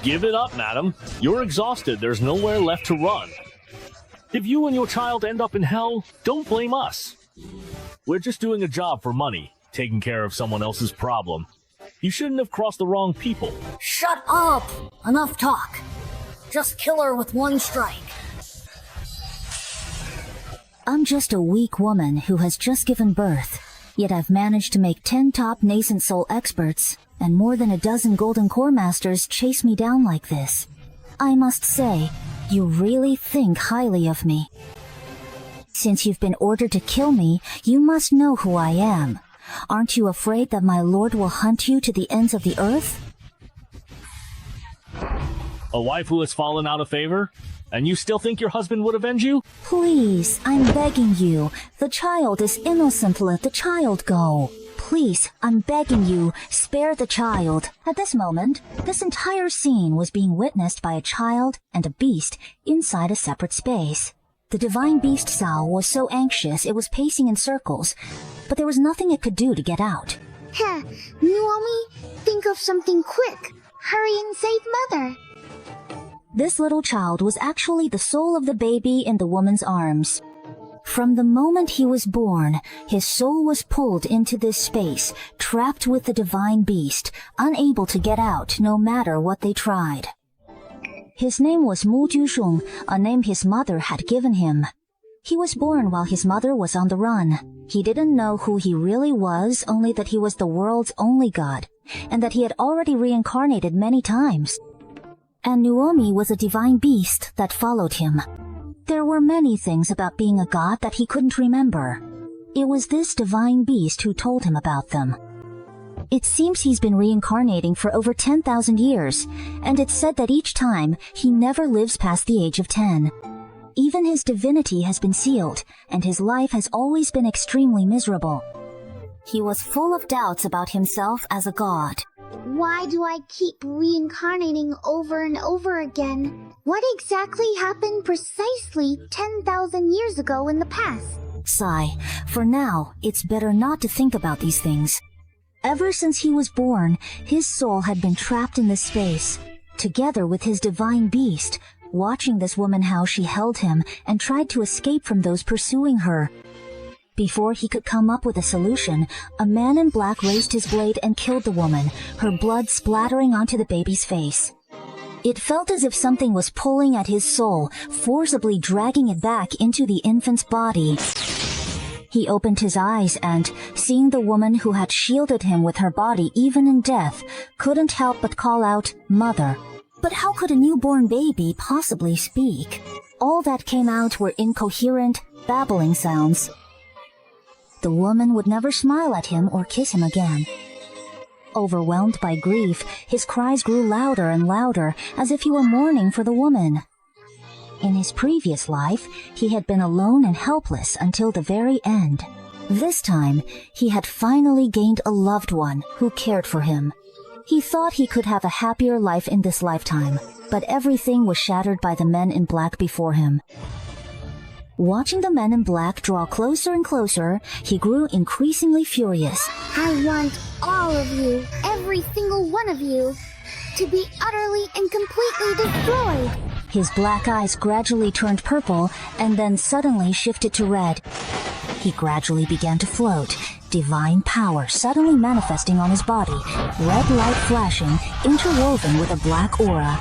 Give it up, madam. You're exhausted. There's nowhere left to run. If you and your child end up in hell, don't blame us. We're just doing a job for money, taking care of someone else's problem. You shouldn't have crossed the wrong people. Shut up! Enough talk. Just kill her with one strike. I'm just a weak woman who has just given birth, yet I've managed to make 10 top nascent soul experts and more than a dozen golden core masters chase me down like this. I must say, you really think highly of me. Since you've been ordered to kill me, you must know who I am. Aren't you afraid that my lord will hunt you to the ends of the earth? A wife who has fallen out of favor? And you still think your husband would avenge you? Please, I'm begging you. The child is innocent. Let the child go. Please, I'm begging you, spare the child. At this moment, this entire scene was being witnessed by a child and a beast inside a separate space. The divine beast Sao was so anxious it was pacing in circles, but there was nothing it could do to get out. Heh, Naomi, think of something quick. Hurry and save Mother. This little child was actually the soul of the baby in the woman's arms. From the moment he was born, his soul was pulled into this space, trapped with the divine beast, unable to get out no matter what they tried. His name was Jiuxun丨, a name his mother had given him. He was born while his mother was on the run. He didn't know who he really was, only that he was the world's only god, and that he had already reincarnated many times. And Naomi was a divine beast that followed him. There were many things about being a god that he couldn't remember. It was this divine beast who told him about them. It seems he's been reincarnating for over 10,000 years, and it's said that each time he never lives past the age of 10. Even his divinity has been sealed, and his life has always been extremely miserable. He was full of doubts about himself as a god. Why do I keep reincarnating over and over again? What exactly happened precisely 10,000 years ago in the past? Sigh, for now, it's better not to think about these things. Ever since he was born, his soul had been trapped in this space, together with his divine beast, watching this woman how she held him and tried to escape from those pursuing her. Before he could come up with a solution, a man in black raised his blade and killed the woman, her blood splattering onto the baby's face. It felt as if something was pulling at his soul, forcibly dragging it back into the infant's body. He opened his eyes and, seeing the woman who had shielded him with her body even in death, couldn't help but call out, "Mother." But how could a newborn baby possibly speak? All that came out were incoherent, babbling sounds. The woman would never smile at him or kiss him again. Overwhelmed by grief, his cries grew louder and louder, as if he were mourning for the woman. In his previous life, he had been alone and helpless until the very end. This time, he had finally gained a loved one who cared for him. He thought he could have a happier life in this lifetime, but everything was shattered by the men in black before him. Watching the men in black draw closer and closer, he grew increasingly furious. I want all of you, every single one of you, to be utterly and completely destroyed. His black eyes gradually turned purple and then suddenly shifted to red. He gradually began to float, divine power suddenly manifesting on his body, red light flashing, interwoven with a black aura.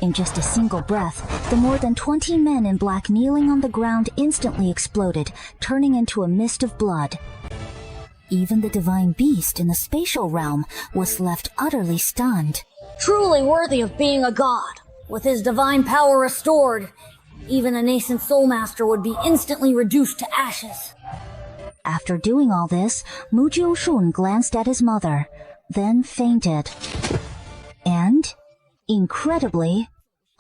In just a single breath, the more than 20 men in black kneeling on the ground instantly exploded, turning into a mist of blood. Even the divine beast in the spatial realm was left utterly stunned. Truly worthy of being a god. With his divine power restored, even a nascent soul master would be instantly reduced to ashes. After doing all this, Jiuxun glanced at his mother, then fainted. And, incredibly,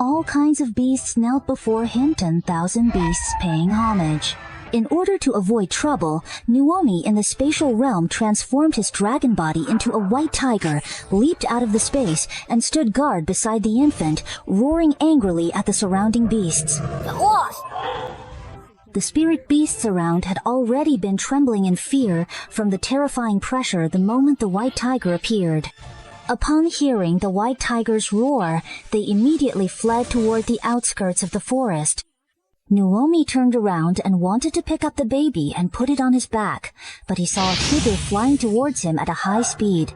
all kinds of beasts knelt before him, 10,000 beasts paying homage. In order to avoid trouble, Naomi in the spatial realm transformed his dragon body into a white tiger, leaped out of the space, and stood guard beside the infant, roaring angrily at the surrounding beasts. Get lost! The spirit beasts around had already been trembling in fear from the terrifying pressure the moment the white tiger appeared. Upon hearing the white tiger's roar, they immediately fled toward the outskirts of the forest. Nuomi turned around and wanted to pick up the baby and put it on his back, but he saw a figure flying towards him at a high speed.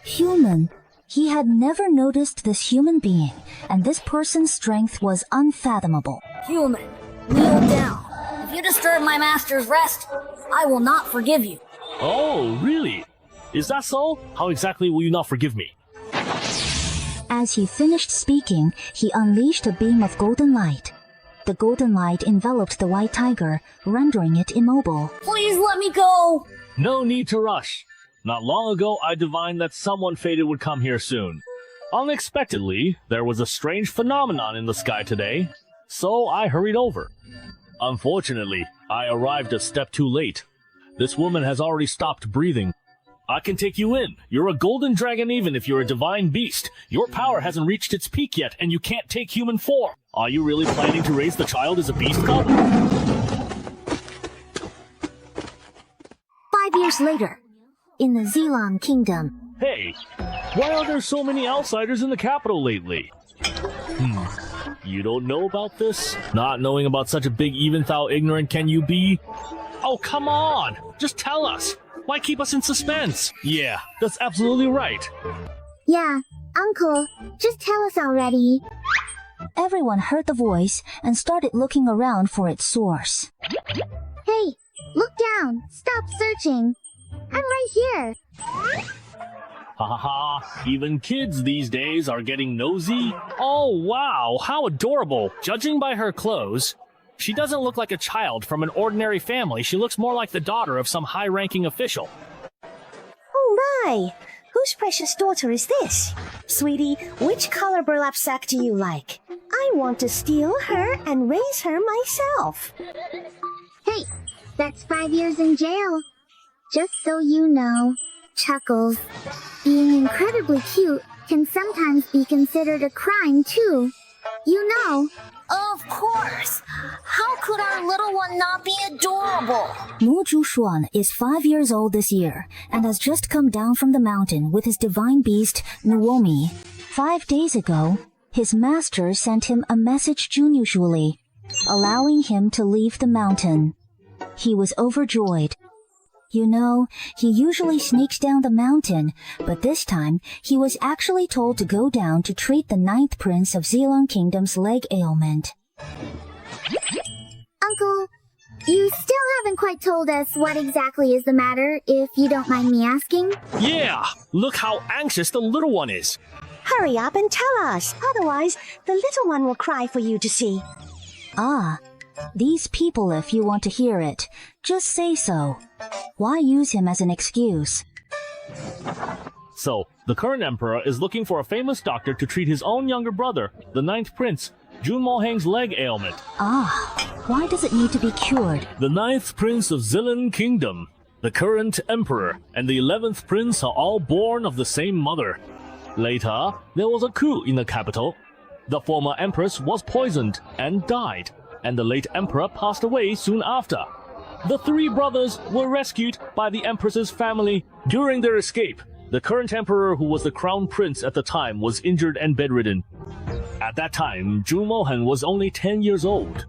Human. He had never noticed this human being, and this person's strength was unfathomable. Human, kneel down. If you disturb my master's rest, I will not forgive you. Oh, really? Is that so? How exactly will you not forgive me? As he finished speaking, he unleashed a beam of golden light. The golden light enveloped the white tiger, rendering it immobile. Please let me go! No need to rush. Not long ago, I divined that someone fated would come here soon. Unexpectedly, there was a strange phenomenon in the sky today, so I hurried over. Unfortunately, I arrived a step too late. This woman has already stopped breathing. I can take you in. You're a golden dragon even if you're a divine beast. Your power hasn't reached its peak yet, and you can't take human form. Are you really planning to raise the child as a beast cub? 5 years later, in the Jiuxun Kingdom. Hey, why are there so many outsiders in the capital lately? You don't know about this? Not knowing about such a big even how ignorant can you be? Oh, come on! Just tell us! Why keep us in suspense? Yeah, that's absolutely right. Yeah, Uncle, just tell us already. Everyone heard the voice and started looking around for its source. Hey, look down. Stop searching. I'm right here. Ha ha ha, even kids these days are getting nosy. Oh wow, how adorable. Judging by her clothes, she doesn't look like a child from an ordinary family. She looks more like the daughter of some high-ranking official. Oh my! Whose precious daughter is this? Sweetie, which color burlap sack do you like? I want to steal her and raise her myself. Hey, that's 5 years in jail. Just so you know. Chuckles. Being incredibly cute can sometimes be considered a crime too. You know. Of course! How could our little one not be adorable? Jiuxun is 5 years old this year and has just come down from the mountain with his divine beast, Nuomi. 5 days ago, his master sent him a message Jiuxun, allowing him to leave the mountain. He was overjoyed. You know, he usually sneaks down the mountain, but this time he was actually told to go down to treat the 9th prince of Jiuxun Kingdom's leg ailment. Uncle, you still haven't quite told us what exactly is the matter, if you don't mind me asking. Yeah, look how anxious the little one is. Hurry up and tell us, otherwise the little one will cry for you to see. Ah, these people if you want to hear it. Just say so. Why use him as an excuse? So, the current emperor is looking for a famous doctor to treat his own younger brother, the 9th prince, Jiuxun leg ailment. Ah, why does it need to be cured? The 9th prince of Jiuxun Kingdom, the current emperor, and the 11th prince are all born of the same mother. Later, there was a coup in the capital. The former empress was poisoned and died, and the late emperor passed away soon after. The 3 brothers were rescued by the empress's family. During their escape, the current emperor, who was the crown prince at the time, was injured and bedridden. At that time, Jiuxun was only 10 years old.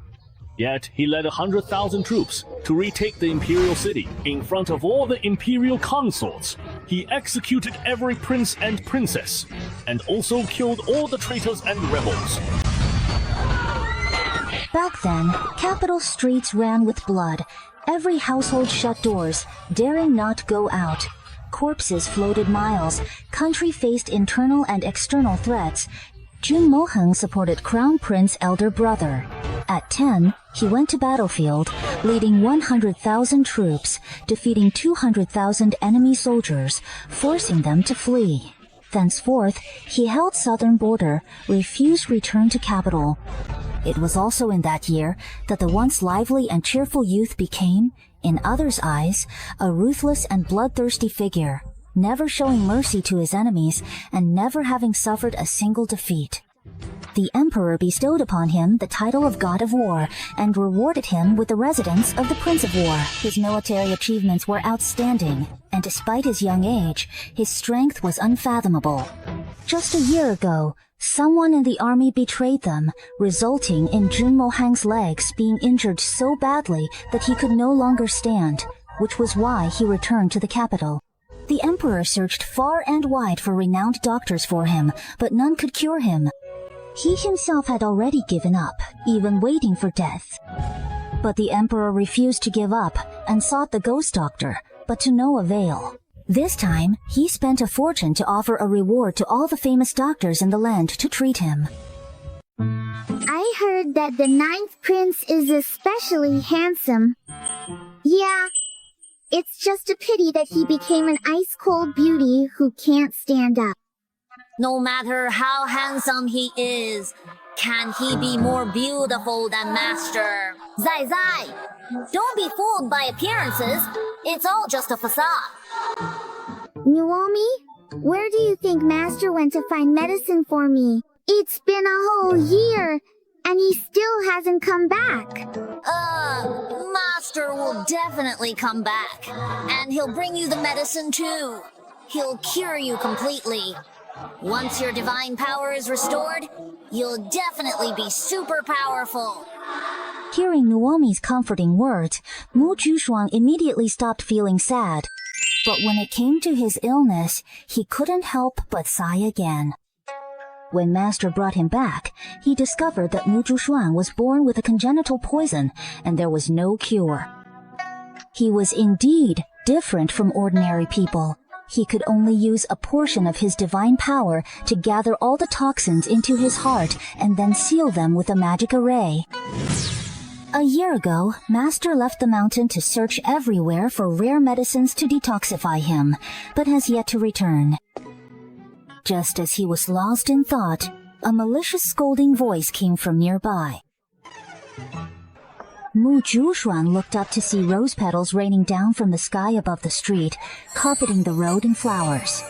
Yet, he led 100,000 troops to retake the imperial city. In front of all the imperial consorts, he executed every prince and princess, and also killed all the traitors and rebels. Back then, capital streets ran with blood. Every household shut doors, daring not go out. Corpses floated miles. Country faced internal and external threats. Jiuxun supported Crown Prince elder brother. At 10, he went to battlefield, leading 100,000 troops, defeating 200,000 enemy soldiers, forcing them to flee. Thenceforth, he held southern border, refused return to capital. It was also in that year that the once lively and cheerful youth became, in others' eyes, a ruthless and bloodthirsty figure, never showing mercy to his enemies and never having suffered a single defeat. The emperor bestowed upon him the title of God of War and rewarded him with the residence of the Prince of War. His military achievements were outstanding, and despite his young age, his strength was unfathomable. Just a year ago, someone in the army betrayed them, resulting in Jiuxun Hang's legs being injured so badly that he could no longer stand, which was why he returned to the capital. The emperor searched far and wide for renowned doctors for him, but none could cure him. He himself had already given up, even waiting for death. But the emperor refused to give up and sought the ghost doctor, but to no avail. This time, he spent a fortune to offer a reward to all the famous doctors in the land to treat him. I heard that the ninth prince is especially handsome. Yeah, it's just a pity that he became an ice-cold beauty who can't stand up. No matter how handsome he is, can he be more beautiful than Master? Zai Zai, don't be fooled by appearances. It's all just a facade. Nuomi, where do you think Master went to find medicine for me? It's been a whole year, and he still hasn't come back. Master will definitely come back, and he'll bring you the medicine too. He'll cure you completely. Once your divine power is restored, you'll definitely be super powerful. Hearing Nuomi's comforting words, Jiuxun immediately stopped feeling sad. But when it came to his illness, he couldn't help but sigh again. When Master brought him back, he discovered that Jiuxun was born with a congenital poison, and there was no cure. He was indeed different from ordinary people. He could only use a portion of his divine power to gather all the toxins into his heart and then seal them with a magic array. A year ago, Master left the mountain to search everywhere for rare medicines to detoxify him, but has yet to return. Just as he was lost in thought, a malicious scolding voice came from nearby. Jiuxun looked up to see rose petals raining down from the sky above the street, carpeting the road in flowers.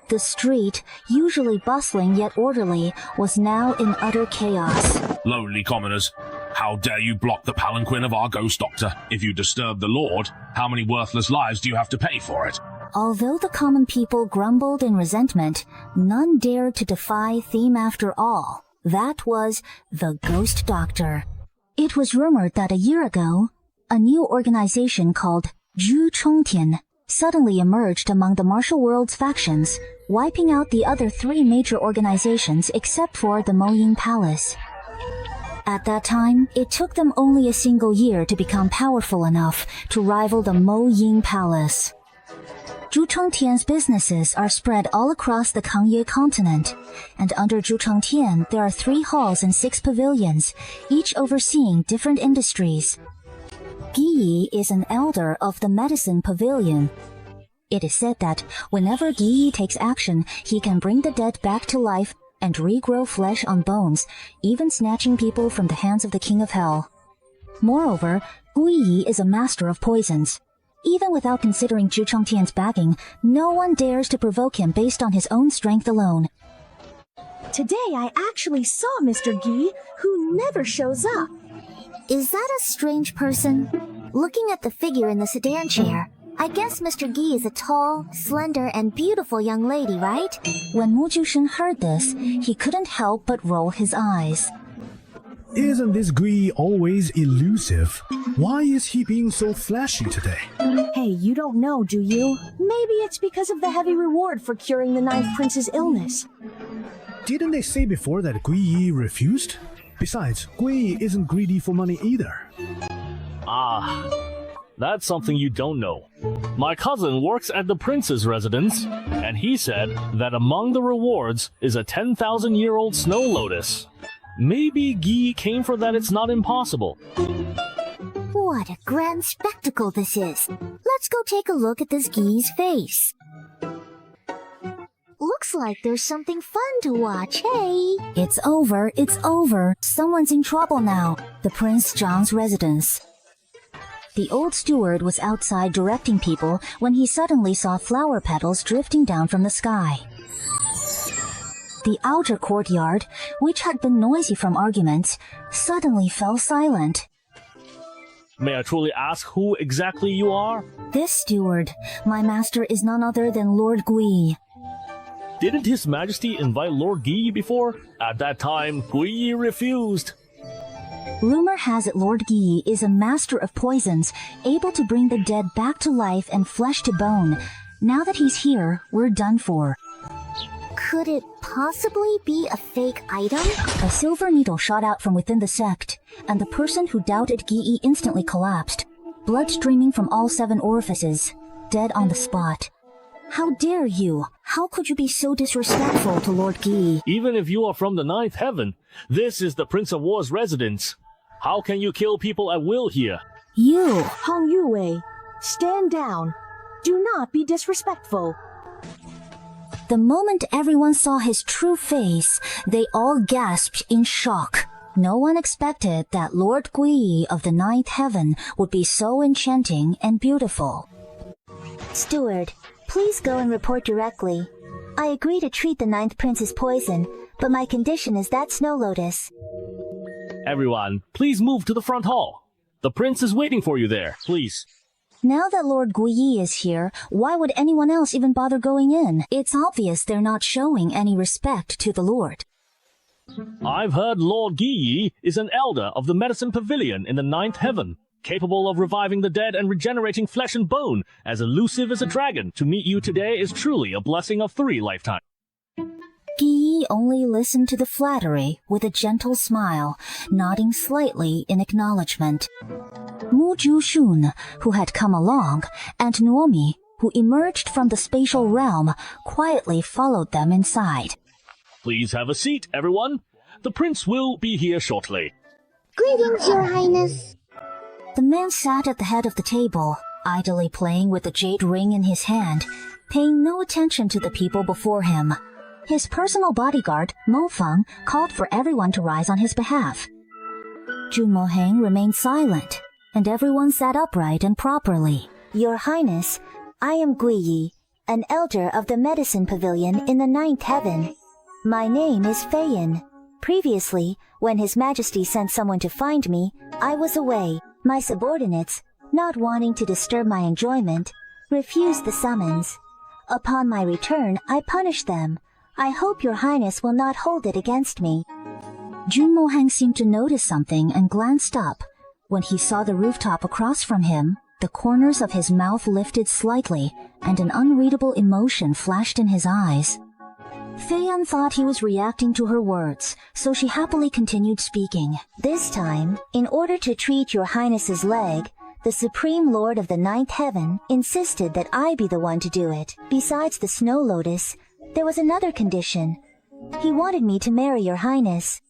The street, usually bustling yet orderly, was now in utter chaos. Lowly commoners, how dare you block the palanquin of our ghost doctor? If you disturb the Lord, how many worthless lives do you have to pay for it? Although the common people grumbled in resentment, none dared to defy Theme after all. That was the ghost doctor. It was rumored that a year ago, a new organization called Jiuxun丨suddenly emerged among the martial world's factions, wiping out the other three major organizations except for the Moying Palace. At that time, it took them only a single year to become powerful enough to rival the Moying Palace. Jiuxun丨businesses are spread all across the Kangye continent, and under Jiuxun丨there are 3 halls and 6 pavilions, each overseeing different industries. Yi is an elder of the medicine pavilion. It is said that whenever Yi takes action, he can bring the dead back to life and regrow flesh on bones, even snatching people from the hands of the King of Hell. Moreover, Yi is a master of poisons. Even without considering Jiuxun丨's backing, no one dares to provoke him based on his own strength alone. Today I actually saw Mr. Gi, who never shows up. Is that a strange person? Looking at the figure in the sedan chair, I guess Mr. Gi is a tall, slender, and beautiful young lady, right? When Jiuxun heard this, he couldn't help but roll his eyes. Isn't this Gui always elusive? Why is he being so flashy today? Hey, you don't know, do you? Maybe it's because of the heavy reward for curing the ninth prince's illness. Didn't they say before that Gui refused? Besides, Gui isn't greedy for money either. Ah, that's something you don't know. My cousin works at the prince's residence, and he said that among the rewards is a 10,000-year-old snow lotus. Maybe Guy came for that. It's not impossible. What a grand spectacle this is. Let's go take a look at this Guy's face. Looks like there's something fun to watch, hey? It's over, it's over. Someone's in trouble now. The Prince Zhang's residence. The old steward was outside directing people when he suddenly saw flower petals drifting down from the sky. The outer courtyard, which had been noisy from arguments, suddenly fell silent. May I truly ask who exactly you are? This steward, my master, is none other than Lord Gui. Didn't His Majesty invite Lord Yi before? At that time, Yi refused. Rumor has it Lord Gui is a master of poisons, able to bring the dead back to life and flesh to bone. Now that he's here, we're done for. Could it possibly be a fake item? A silver needle shot out from within the sect, and the person who doubted Gui instantly collapsed, blood streaming from all 7 orifices, dead on the spot. How dare you? How could you be so disrespectful to Lord Gui? Even if you are from the 9th heaven, this is the Prince of War's residence. How can you kill people at will here? You! Hong Yue, stand down. Do not be disrespectful. The moment everyone saw his true face, they all gasped in shock. No one expected that Lord Gui of the 9th heaven would be so enchanting and beautiful. Steward, please go and report directly. I agree to treat the 9th prince's poison, but my condition is that Snow Lotus. Everyone, please move to the front hall. The prince is waiting for you there, please. Now that Lord Gui is here, why would anyone else even bother going in? It's obvious they're not showing any respect to the Lord. I've heard Lord Yi is an elder of the Medicine Pavilion in the 9th heaven, capable of reviving the dead and regenerating flesh and bone, as elusive as a dragon. To meet you today is truly a blessing of 3 lifetimes. Gui only listened to the flattery with a gentle smile, nodding slightly in acknowledgement. Jiuxun, who had come along, and Naomi, who emerged from the spatial realm, quietly followed them inside. Please have a seat, everyone. The prince will be here shortly. Greetings, Your Highness. The man sat at the head of the table, idly playing with the jade ring in his hand, paying no attention to the people before him. His personal bodyguard, Mo Feng, called for everyone to rise on his behalf. Jiuxun remained silent, and everyone sat upright and properly. Your Highness, I am Gui, an elder of the Medicine Pavilion in the 9th heaven. My name is Feiyan. Previously, when His Majesty sent someone to find me, I was away. My subordinates, not wanting to disturb my enjoyment, refused the summons. Upon my return, I punished them. I hope Your Highness will not hold it against me. Jiuxun seemed to notice something and glanced up. When he saw the rooftop across from him, the corners of his mouth lifted slightly, and an unreadable emotion flashed in his eyes. Feiyan thought he was reacting to her words, so she happily continued speaking. This time, in order to treat Your Highness's leg, the Supreme Lord of the 9th heaven insisted that I be the one to do it. Besides the Snow Lotus, there was another condition. He wanted me to marry Your Highness.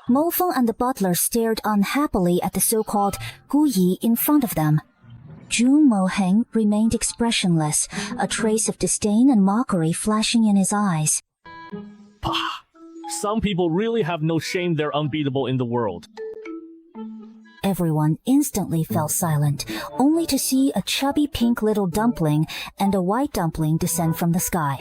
Mo Feng and the butler stared unhappily at the so-called Gui in front of them. Jiuxun remained expressionless, a trace of disdain and mockery flashing in his eyes. Pah! Some people really have no shame. They're unbeatable in the world. Everyone instantly fell silent, only to see a chubby pink little dumpling and a white dumpling descend from the sky.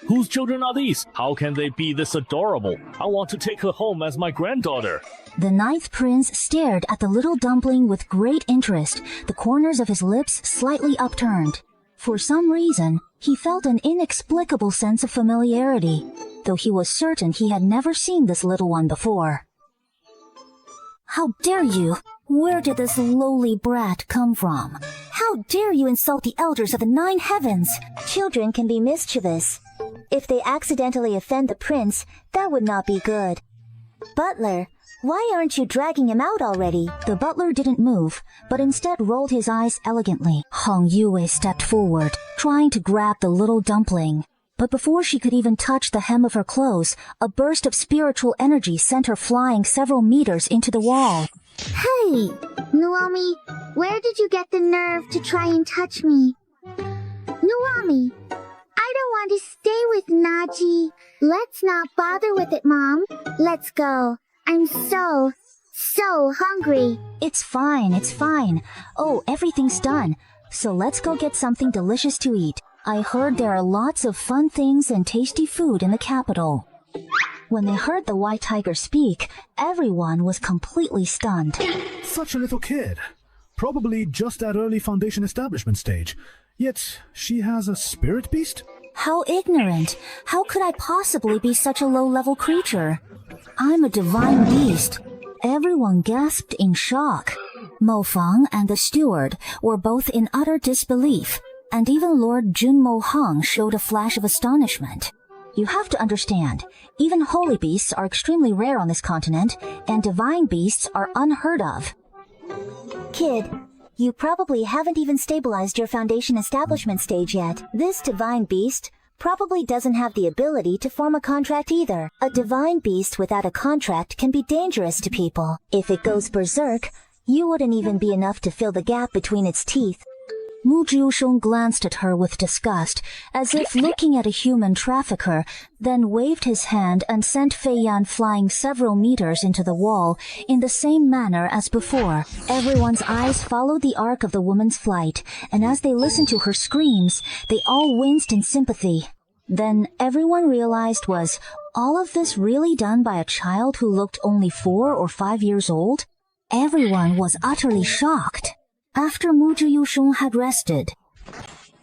Whose children are these? How can they be this adorable? I want to take her home as my granddaughter. The 9th prince stared at the little dumpling with great interest, the corners of his lips slightly upturned. For some reason, he felt an inexplicable sense of familiarity, though he was certain he had never seen this little one before. How dare you? Where did this lowly brat come from? How dare you insult the elders of the 9 heavens? Children can be mischievous. If they accidentally offend the prince, that would not be good. Butler, why aren't you dragging him out already? The butler didn't move, but instead rolled his eyes elegantly. Hong Yue stepped forward, trying to grab the little dumpling. But before she could even touch the hem of her clothes, a burst of spiritual energy sent her flying several meters into the wall. Hey, Naomi, where did you get the nerve to try and touch me? Naomi, I don't want to stay with Naji. Let's not bother with it, Mom. Let's go. I'm so hungry. It's fine, it's fine. Oh, everything's done. So let's go get something delicious to eat. I heard there are lots of fun things and tasty food in the capital. When they heard the white tiger speak, everyone was completely stunned. Such a little kid. Probably just at early foundation establishment stage. Yet, she has a spirit beast? How ignorant! How could I possibly be such a low-level creature? I'm a divine beast. Everyone gasped in shock. Mo Fang and the steward were both in utter disbelief, and even Lord Jiuxun showed a flash of astonishment. You have to understand, even holy beasts are extremely rare on this continent, and divine beasts are unheard of. Kid, you probably haven't even stabilized your foundation establishment stage yet. This divine beast probably doesn't have the ability to form a contract either. A divine beast without a contract can be dangerous to people. If it goes berserk, you wouldn't even be enough to fill the gap between its teeth. Jiuxun glanced at her with disgust, as if looking at a human trafficker, then waved his hand and sent Fei Yan flying several meters into the wall in the same manner as before. Everyone's eyes followed the arc of the woman's flight, and as they listened to her screams, they all winced in sympathy. Then everyone realized, was all of this really done by a child who looked only 4 or 5 years old? Everyone was utterly shocked. After Jiuxun had rested,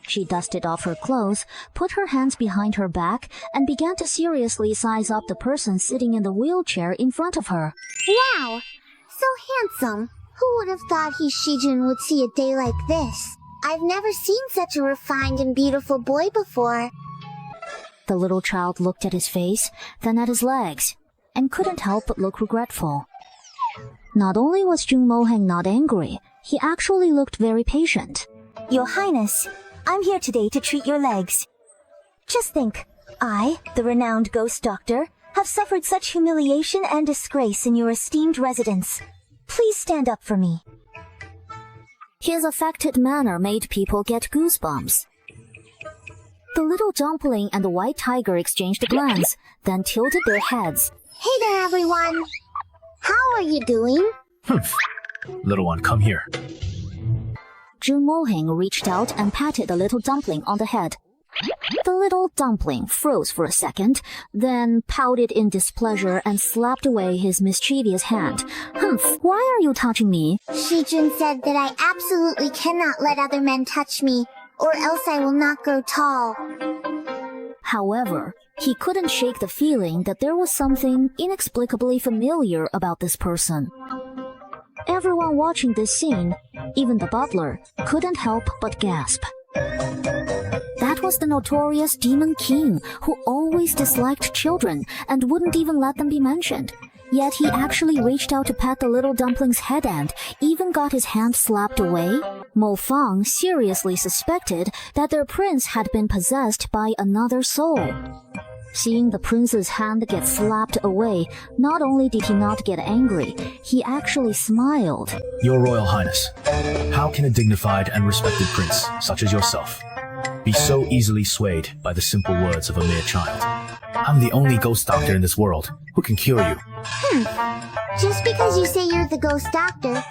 she dusted off her clothes, put her hands behind her back, and began to seriously size up the person sitting in the wheelchair in front of her. Wow! So handsome. Who would have thought Jiuxun would see a day like this? I've never seen such a refined and beautiful boy before. The little child looked at his face, then at his legs, and couldn't help but look regretful. Not only was Jiuxun not angry, he actually looked very patient. Your Highness, I'm here today to treat your legs. Just think, I, the renowned ghost doctor, have suffered such humiliation and disgrace in your esteemed residence. Please stand up for me. His affected manner made people get goosebumps. The little dumpling and the white tiger exchanged a glance, then tilted their heads. Hey there, everyone! How are you doing? Little one, come here. Jiuxun reached out and patted the little dumpling on the head. The little dumpling froze for a second, then pouted in displeasure and slapped away his mischievous hand. Humph, why are you touching me? Jiuxun said that I absolutely cannot let other men touch me, or else I will not grow tall. However, he couldn't shake the feeling that there was something inexplicably familiar about this person. Everyone watching this scene, even the butler, couldn't help but gasp. That was the notorious Demon King, who always disliked children and wouldn't even let them be mentioned. Yet he actually reached out to pat the little dumpling's head and even got his hand slapped away. Mo Fang seriously suspected that their prince had been possessed by another soul. Seeing the prince's hand get slapped away, not only did he not get angry, he actually smiled. Your Royal Highness, how can a dignified and respected prince, such as yourself, be so easily swayed by the simple words of a mere child? I'm the only ghost doctor in this world who can cure you. Just because you say you're the ghost doctor,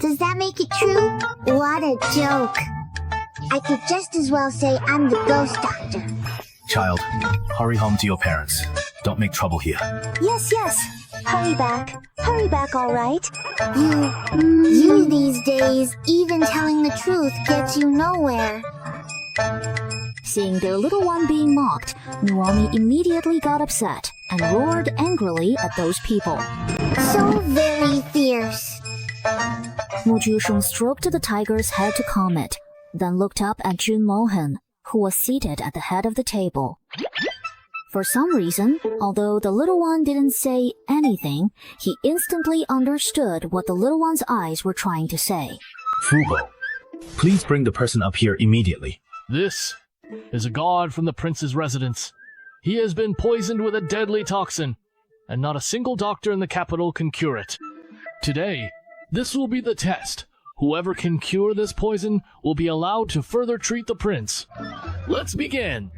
does that make it true? What a joke. I could just as well say I'm the ghost doctor. Child, hurry home to your parents. Don't make trouble here. Yes, yes. Hurry back. Hurry back, all right? You these days, even telling the truth gets you nowhere. Seeing their little one being mocked, Nuomi immediately got upset and roared angrily at those people. So very fierce. Jiuxun stroked the tiger's head to calm it, then looked up at Jiuxun, who was seated at the head of the table. For some reason, although the little one didn't say anything, he instantly understood what the little one's eyes were trying to say. Fubo, please bring the person up here immediately. This is a guard from the prince's residence. He has been poisoned with a deadly toxin, and not a single doctor in the capital can cure it. Today, this will be the test. Whoever can cure this poison will be allowed to further treat the prince. Let's begin.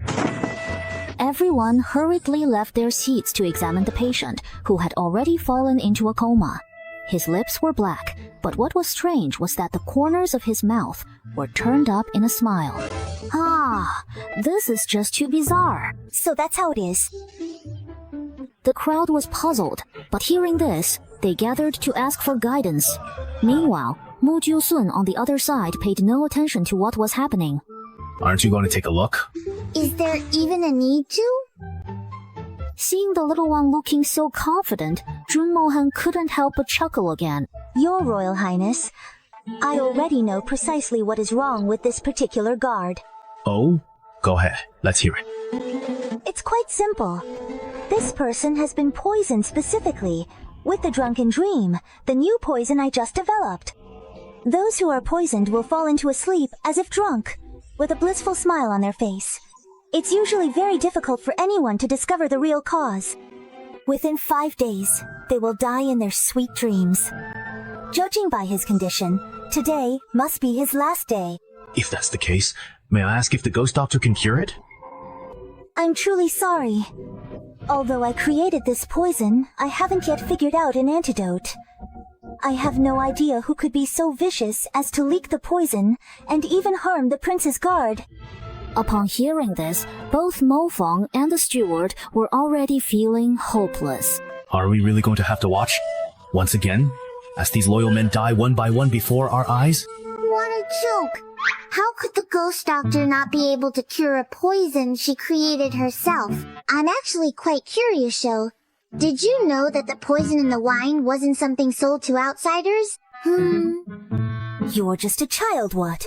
Everyone hurriedly left their seats to examine the patient, who had already fallen into a coma. His lips were black, but what was strange was that the corners of his mouth were turned up in a smile. Ah, this is just too bizarre. So that's how it is. The crowd was puzzled, but hearing this, they gathered to ask for guidance. Meanwhile, Jiuxun on the other side paid no attention to what was happening. Aren't you going to take a look? Is there even a need to? Seeing the little one looking so confident, Jiuxun couldn't help but chuckle again. Your Royal Highness, I already know precisely what is wrong with this particular guard. Oh? Go ahead. Let's hear it. It's quite simple. This person has been poisoned specifically with the drunken dream, the new poison I just developed. Those who are poisoned will fall into a sleep as if drunk, with a blissful smile on their face. It's usually very difficult for anyone to discover the real cause. Within 5 days, they will die in their sweet dreams. Judging by his condition, today must be his last day. If that's the case, may I ask if the ghost doctor can cure it? I'm truly sorry. Although I created this poison, I haven't yet figured out an antidote. I have no idea who could be so vicious as to leak the poison and even harm the prince's guard. Upon hearing this, both Mofeng and the steward were already feeling hopeless. Are we really going to have to watch? Once again? As these loyal men die one by one before our eyes? What a joke! How could the ghost doctor not be able to cure a poison she created herself? I'm actually quite curious, Sho. Did you know that the poison in the wine wasn't something sold to outsiders? You're just a child, what?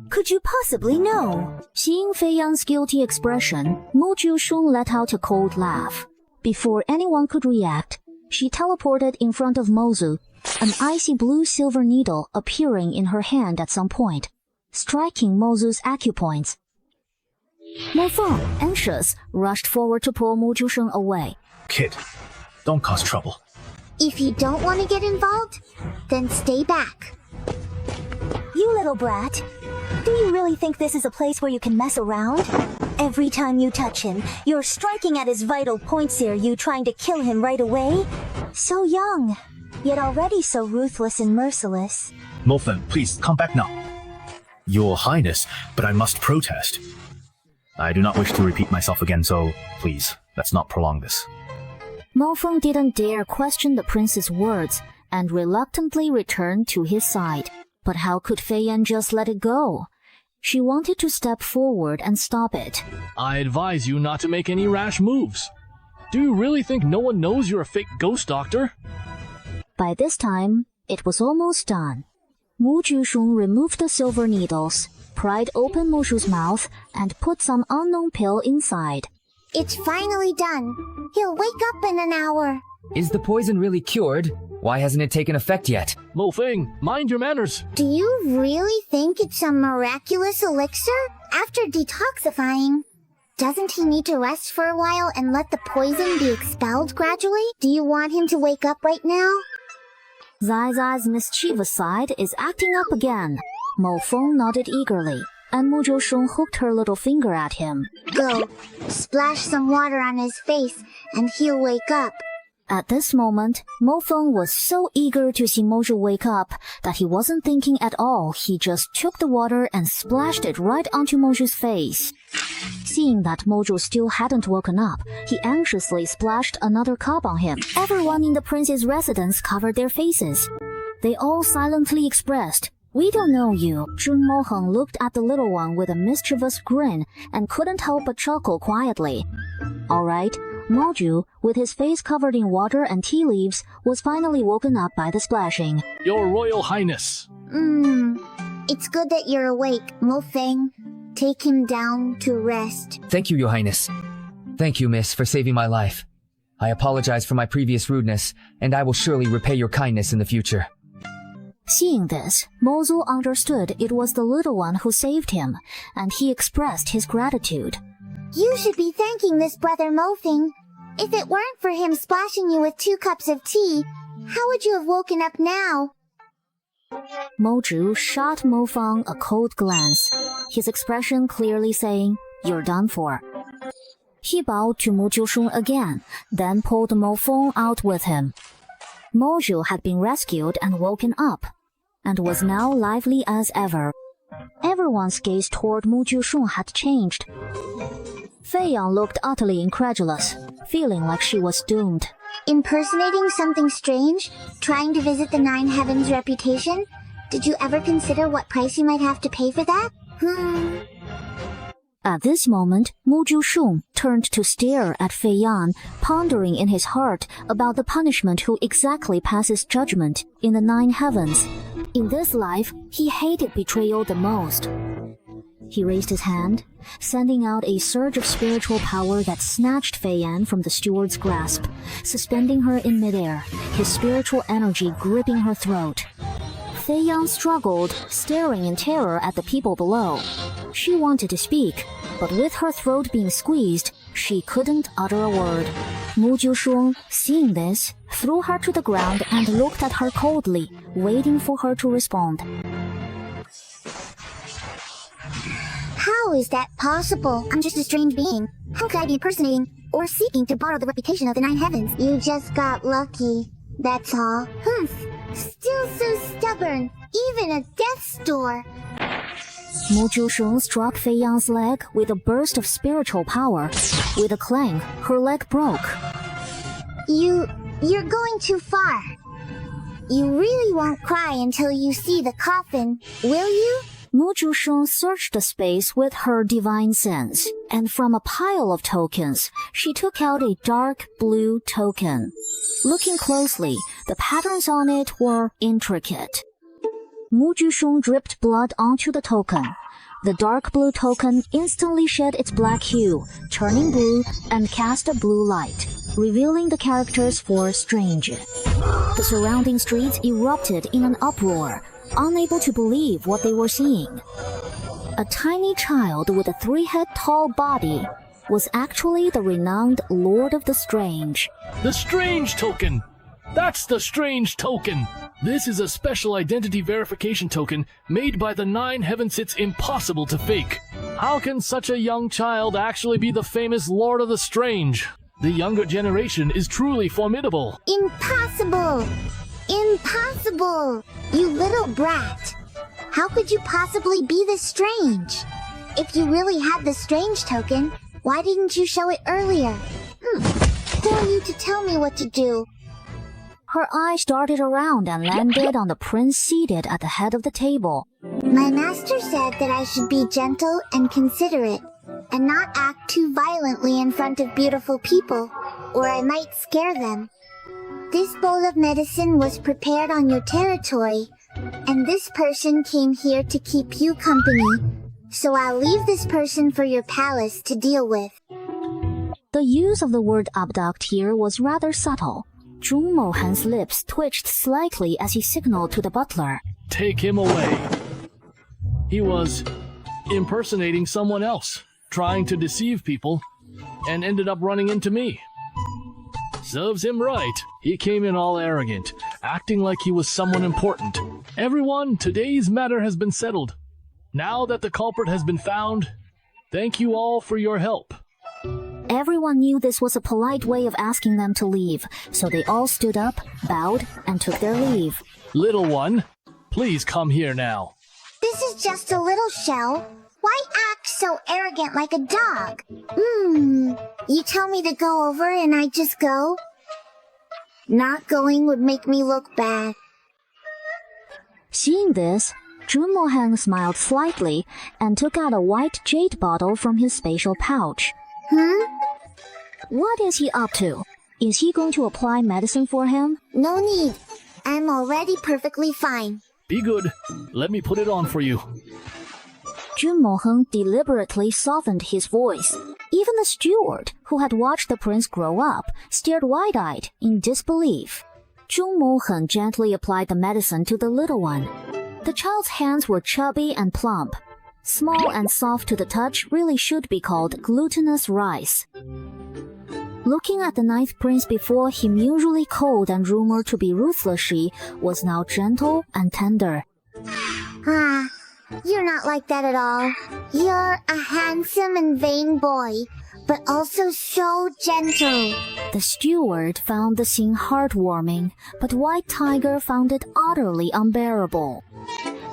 Could you possibly know? Seeing Fei Yan's guilty expression, Jiuxun let out a cold laugh. Before anyone could react, she teleported in front of Mozu, an icy blue silver needle appearing in her hand at some point, striking Mozu's acupoints. Mofeng, anxious, rushed forward to pull Jiuxun away. Kid, don't cause trouble. If you don't want to get involved, then stay back. You little brat. Do you really think this is a place where you can mess around? Every time you touch him, you're striking at his vital points here, you trying to kill him right away? So young, yet already so ruthless and merciless. Mofeng, please, come back now. Your Highness, but I must protest. I do not wish to repeat myself again, so please, let's not prolong this. Mofeng didn't dare question the prince's words and reluctantly returned to his side. But how could Fei Yan just let it go? She wanted to step forward and stop it. I advise you not to make any rash moves. Do you really think no one knows you're a fake ghost doctor? By this time, it was almost done. Jiuxun removed the silver needles, pried open Mushu's mouth, and put some unknown pill inside. It's finally done. He'll wake up in an hour. Is the poison really cured? Why hasn't it taken effect yet? Mofeng, mind your manners. Do you really think it's a miraculous elixir? After detoxifying, doesn't he need to rest for a while and let the poison be expelled gradually? Do you want him to wake up right now? Zai Zai's mischievous side is acting up again. Mofeng nodded eagerly, and Jiuxun hooked her little finger at him. Go, splash some water on his face, and he'll wake up. At this moment, Mofeng was so eager to see Moju wake up that he wasn't thinking at all. He just took the water and splashed it right onto Moju's face. Seeing that Moju still hadn't woken up, he anxiously splashed another cup on him. Everyone in the prince's residence covered their faces. They all silently expressed, "We don't know you." Jiuxun looked at the little one with a mischievous grin and couldn't help but chuckle quietly. All right. Moju, with his face covered in water and tea leaves, was finally woken up by the splashing. Your Royal Highness. It's good that you're awake, Mofeng. Take him down to rest. Thank you, Your Highness. Thank you, miss, for saving my life. I apologize for my previous rudeness, and I will surely repay your kindness in the future. Seeing this, Mozu understood it was the little one who saved him, and he expressed his gratitude. You should be thanking this brother Mofeng. If it weren't for him splashing you with 2 cups of tea, how would you have woken up now? Moju shot Mofeng a cold glance, his expression clearly saying, "You're done for." He bowed to Jiuxun again, then pulled Mofeng out with him. Moju had been rescued and woken up, and was now lively as ever. Everyone's gaze toward Mu Jiuxun had changed. Fei Yang looked utterly incredulous, feeling like she was doomed. Impersonating something strange? Trying to visit the Nine Heavens' reputation? Did you ever consider what price you might have to pay for that? At this moment, Mu Jiuxun turned to stare at Fei Yan, pondering in his heart about the punishment who exactly passes judgment in the Nine Heavens. In this life, he hated betrayal the most. He raised his hand, sending out a surge of spiritual power that snatched Fei Yan from the steward's grasp, suspending her in midair, his spiritual energy gripping her throat. Fei Yan struggled, staring in terror at the people below. She wanted to speak, but with her throat being squeezed, she couldn't utter a word. Mu Jiuxun, seeing this, threw her to the ground and looked at her coldly, waiting for her to respond. How is that possible? I'm just a strange being. How could I be impersonating or seeking to borrow the reputation of the Nine Heavens? You just got lucky, that's all. Humph! Still so stubborn, even at death's door. Mu Jiuxun struck Fei Yang's leg with a burst of spiritual power. With a clang, her leg broke. You're going too far. You really won't cry until you see the coffin, will you? Mu Jiuxun searched the space with her divine sense, and from a pile of tokens, she took out a dark blue token. Looking closely, the patterns on it were intricate. Mu Jiuxun dripped blood onto the token. The dark blue token instantly shed its black hue, turning blue, and cast a blue light, revealing the characters for Strange. The surrounding streets erupted in an uproar, unable to believe what they were seeing. A tiny child with a 3-head-tall body was actually the renowned Lord of the Strange. The Strange Token! That's the Strange Token! This is a special identity verification token made by the Nine Heavens. It's impossible to fake. How can such a young child actually be the famous Lord of the Strange? The younger generation is truly formidable. Impossible! Impossible! You little brat! How could you possibly be this strange? If you really had the strange token, why didn't you show it earlier? Who are you to tell me what to do? Her eyes darted around and landed on the prince seated at the head of the table. My master said that I should be gentle and considerate, and not act too violently in front of beautiful people, or I might scare them. This bowl of medicine was prepared on your territory, and this person came here to keep you company, so I'll leave this person for your palace to deal with. The use of the word abduct here was rather subtle. Zhong Mohan's lips twitched slightly as he signaled to the butler. Take him away. He was impersonating someone else, trying to deceive people, and ended up running into me. Serves him right. He came in all arrogant, acting like he was someone important. Everyone, today's matter has been settled. Now that the culprit has been found, thank you all for your help. Everyone knew this was a polite way of asking them to leave, so they all stood up, bowed, and took their leave. Little one, please come here now. This is just a little shell. Why act so arrogant like a dog? You tell me to go over and I just go? Not going would make me look bad. Seeing this, Zhun Mohang smiled slightly and took out a white jade bottle from his spatial pouch. What is he up to? Is he going to apply medicine for him? No need. I'm already perfectly fine. Be good. Let me put it on for you. Zhun Moheng deliberately softened his voice. Even the steward, who had watched the prince grow up, stared wide-eyed in disbelief. Zhun Moheng gently applied the medicine to the little one. The child's hands were chubby and plump. Small and soft to the touch really should be called glutinous rice. Looking at the ninth prince before him, usually cold and rumored to be ruthless, she was now gentle and tender. You're not like that at all. You're a handsome and vain boy, but also so gentle. The steward found the scene heartwarming, but White Tiger found it utterly unbearable.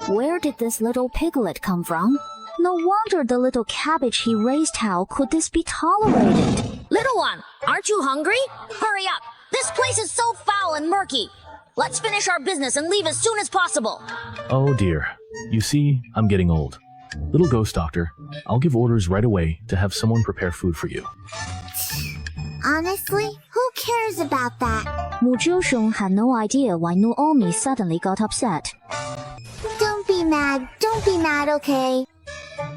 Where did this little piglet come from? No wonder the little cabbage he raised. How could this be tolerated? Little one, aren't you hungry? Hurry up. This place is so foul and murky. Let's finish our business and leave as soon as possible. Oh dear. You see, I'm getting old. Little ghost doctor, I'll give orders right away to have someone prepare food for you. Honestly, who cares about that? Jiuxun had no idea why Naomi suddenly got upset. Don't be mad, okay?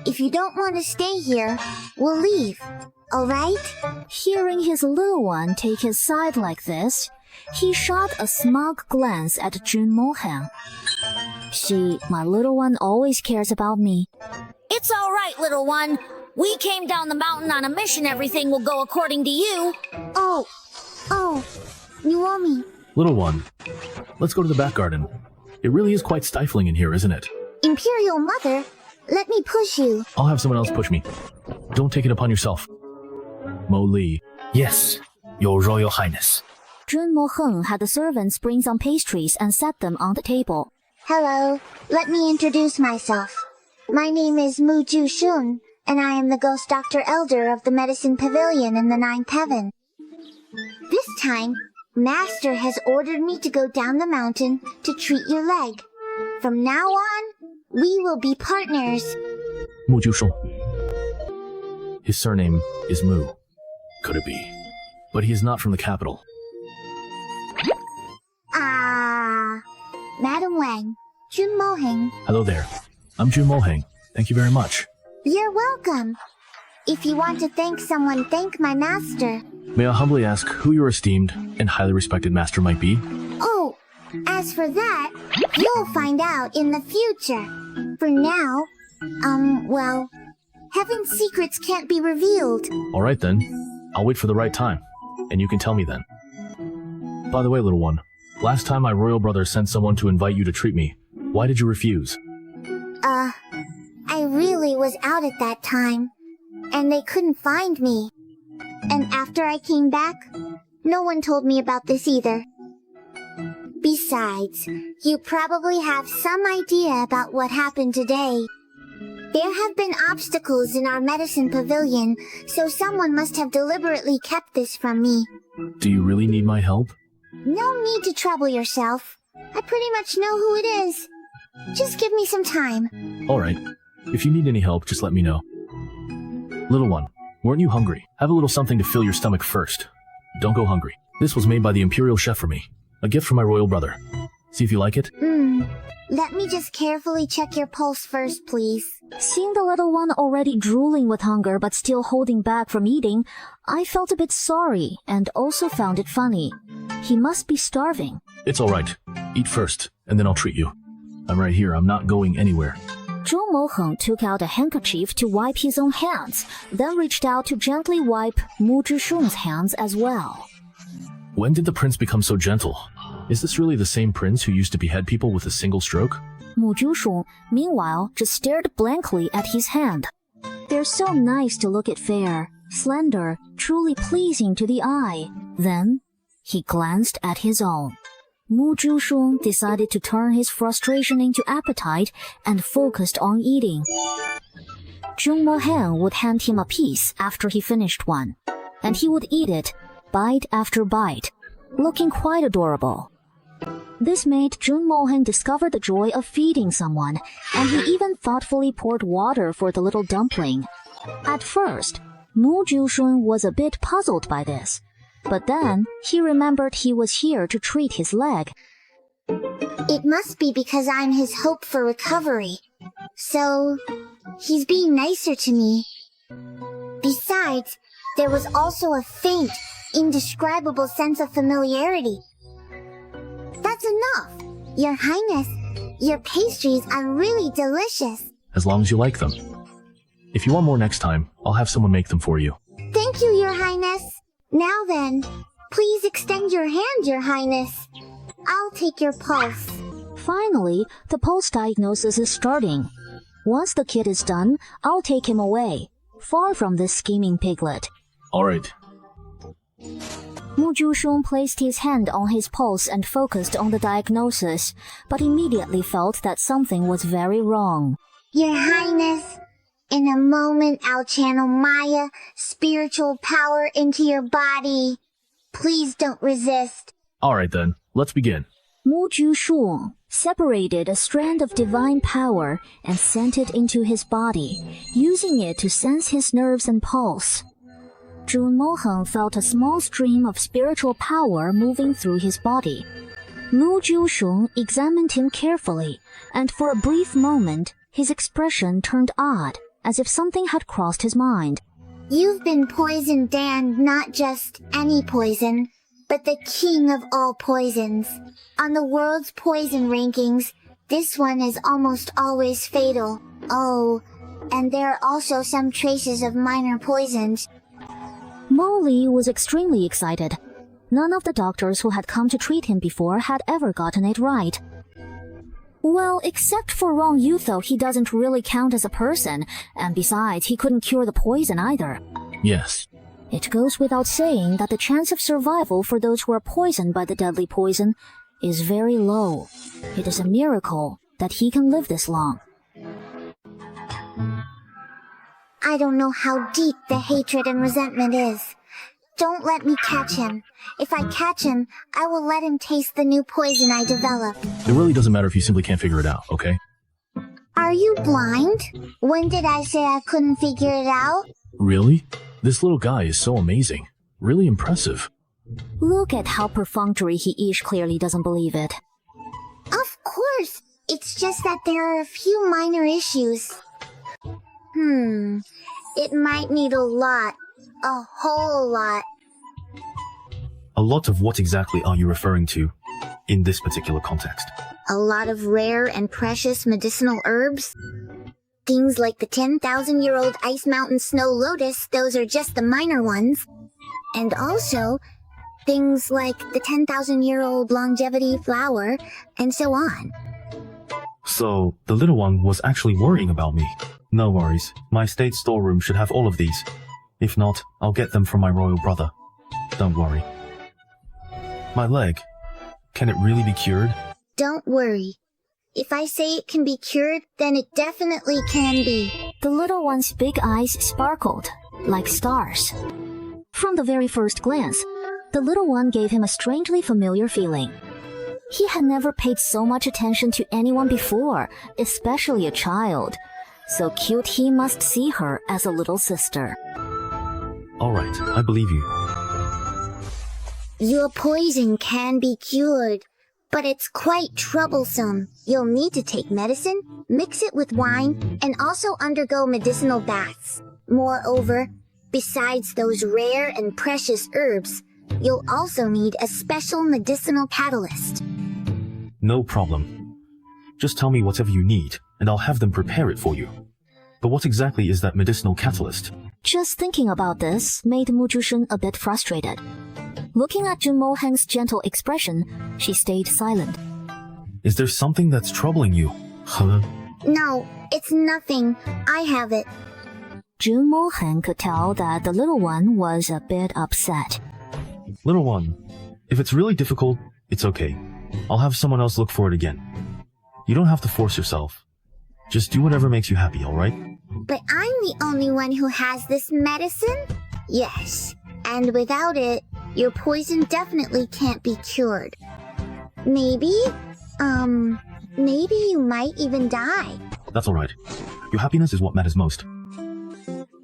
If you don't want to stay here, we'll leave, alright? Hearing his little one take his side like this, he shot a smug glance at Jiuxun丨. See, my little one always cares about me. It's all right, little one. We came down the mountain on a mission. Everything will go according to you. Oh, Naomi. Little one, let's go to the back garden. It really is quite stifling in here, isn't it? Imperial Mother, let me push you. I'll have someone else push me. Don't take it upon yourself. Mo Li. Yes, Your Royal Highness. Jiuxun had the servants bring some pastries and set them on the table. Hello, let me introduce myself. My name is Jiuxun, and I am the Ghost Doctor Elder of the Medicine Pavilion in the Ninth Heaven. This time, Master has ordered me to go down the mountain to treat your leg. From now on, we will be partners. Jiuxun. His surname is Mu. Could it be? But he is not from the capital. Madam Wang, Jiuxun. Hello there. I'm Jiuxun. Thank you very much. You're welcome. If you want to thank someone, thank my master. May I humbly ask who your esteemed and highly respected master might be? Oh, as for that, you'll find out in the future. For now, well, heaven's secrets can't be revealed. All right then. I'll wait for the right time, and you can tell me then. By the way, little one, last time my royal brother sent someone to invite you to treat me. Why did you refuse? I really was out at that time, and they couldn't find me. And after I came back, no one told me about this either. Besides, you probably have some idea about what happened today. There have been obstacles in our medicine pavilion, so someone must have deliberately kept this from me. Do you really need my help? No need to trouble yourself. I pretty much know who it is. Just give me some time. All right. If you need any help, just let me know. Little one, weren't you hungry? Have a little something to fill your stomach first. Don't go hungry. This was made by the Imperial Chef for me. A gift from my royal brother. See if you like it? Let me just carefully check your pulse first, please. Seeing the little one already drooling with hunger but still holding back from eating, I felt a bit sorry and also found it funny. He must be starving. It's all right. Eat first, and then I'll treat you. I'm right here. I'm not going anywhere. Jiuxun took out a handkerchief to wipe his own hands, then reached out to gently wipe Jiuxun's hands as well. When did the prince become so gentle? Is this really the same prince who used to behead people with a single stroke? Jiuxun, meanwhile, just stared blankly at his hand. They're so nice to look at, fair, slender, truly pleasing to the eye. Then, he glanced at his own. Jiuxun decided to turn his frustration into appetite and focused on eating. Jiuxun would hand him a piece after he finished one, and he would eat it, bite after bite, looking quite adorable. This made Jiuxun discover the joy of feeding someone, and he even thoughtfully poured water for the little dumpling. At first, Jiuxun was a bit puzzled by this, but then he remembered he was here to treat his leg. It must be because I'm his hope for recovery. So, he's being nicer to me. Besides, there was also a faint, indescribable sense of familiarity. That's enough! Your Highness, your pastries are really delicious. As long as you like them. If you want more next time, I'll have someone make them for you. Thank you, Your Highness. Now then, please extend your hand, Your Highness. I'll take your pulse. Finally, the pulse diagnosis is starting. Once the kid is done, I'll take him away, far from this scheming piglet. Alright. Mu Jiuxun placed his hand on his pulse and focused on the diagnosis, but immediately felt that something was very wrong. Your Highness, in a moment I'll channel Maya, spiritual power into your body. Please don't resist. Alright then, let's begin. Mu Jiuxun separated a strand of divine power and sent it into his body, using it to sense his nerves and pulse. Jiuxun felt a small stream of spiritual power moving through his body. Mu Jiuxun examined him carefully, and for a brief moment, his expression turned odd, as if something had crossed his mind. You've been poisoned, Dan, not just any poison, but the king of all poisons. On the world's poison rankings, this one is almost always fatal. Oh, and there are also some traces of minor poisons. Mo Li was extremely excited. None of the doctors who had come to treat him before had ever gotten it right. Well, except for Rong Yu, though, he doesn't really count as a person, and besides, he couldn't cure the poison either. Yes. It goes without saying that the chance of survival for those who are poisoned by the deadly poison is very low. It is a miracle that he can live this long. I don't know how deep the hatred and resentment is. Don't let me catch him. If I catch him, I will let him taste the new poison I developed. It really doesn't matter if you simply can't figure it out, okay? Are you blind? When did I say I couldn't figure it out? Really? This little guy is so amazing. Really impressive. Look at how perfunctory he is. Clearly doesn't believe it. Of course. It's just that there are a few minor issues. It might need a lot. A whole lot. A lot of what exactly are you referring to in this particular context? A lot of rare and precious medicinal herbs. Things like the 10,000-year-old Ice Mountain Snow Lotus, those are just the minor ones. And also, things like the 10,000-year-old Longevity Flower, and so on. So, the little one was actually worrying about me. No worries, my state storeroom should have all of these. If not, I'll get them from my royal brother. Don't worry. My leg, can it really be cured? Don't worry. If I say it can be cured, then it definitely can be. The little one's big eyes sparkled, like stars. From the very first glance, the little one gave him a strangely familiar feeling. He had never paid so much attention to anyone before, especially a child. So cute he must see her as a little sister. Alright, I believe you. Your poison can be cured, but it's quite troublesome. You'll need to take medicine, mix it with wine, and also undergo medicinal baths. Moreover, besides those rare and precious herbs, you'll also need a special medicinal catalyst. No problem. Just tell me whatever you need, and I'll have them prepare it for you. But what exactly is that medicinal catalyst? Just thinking about this made Mu Jiuxun a bit frustrated. Looking at Jiuxun丨's gentle expression, she stayed silent. Is there something that's troubling you? Huh? No, it's nothing. I have it. Jiuxun丨could tell that the little one was a bit upset. Little one, if it's really difficult, it's okay. I'll have someone else look for it again. You don't have to force yourself. Just do whatever makes you happy, alright? But I'm the only one who has this medicine? Yes. And without it, your poison definitely can't be cured. Maybe you might even die. That's alright. Your happiness is what matters most.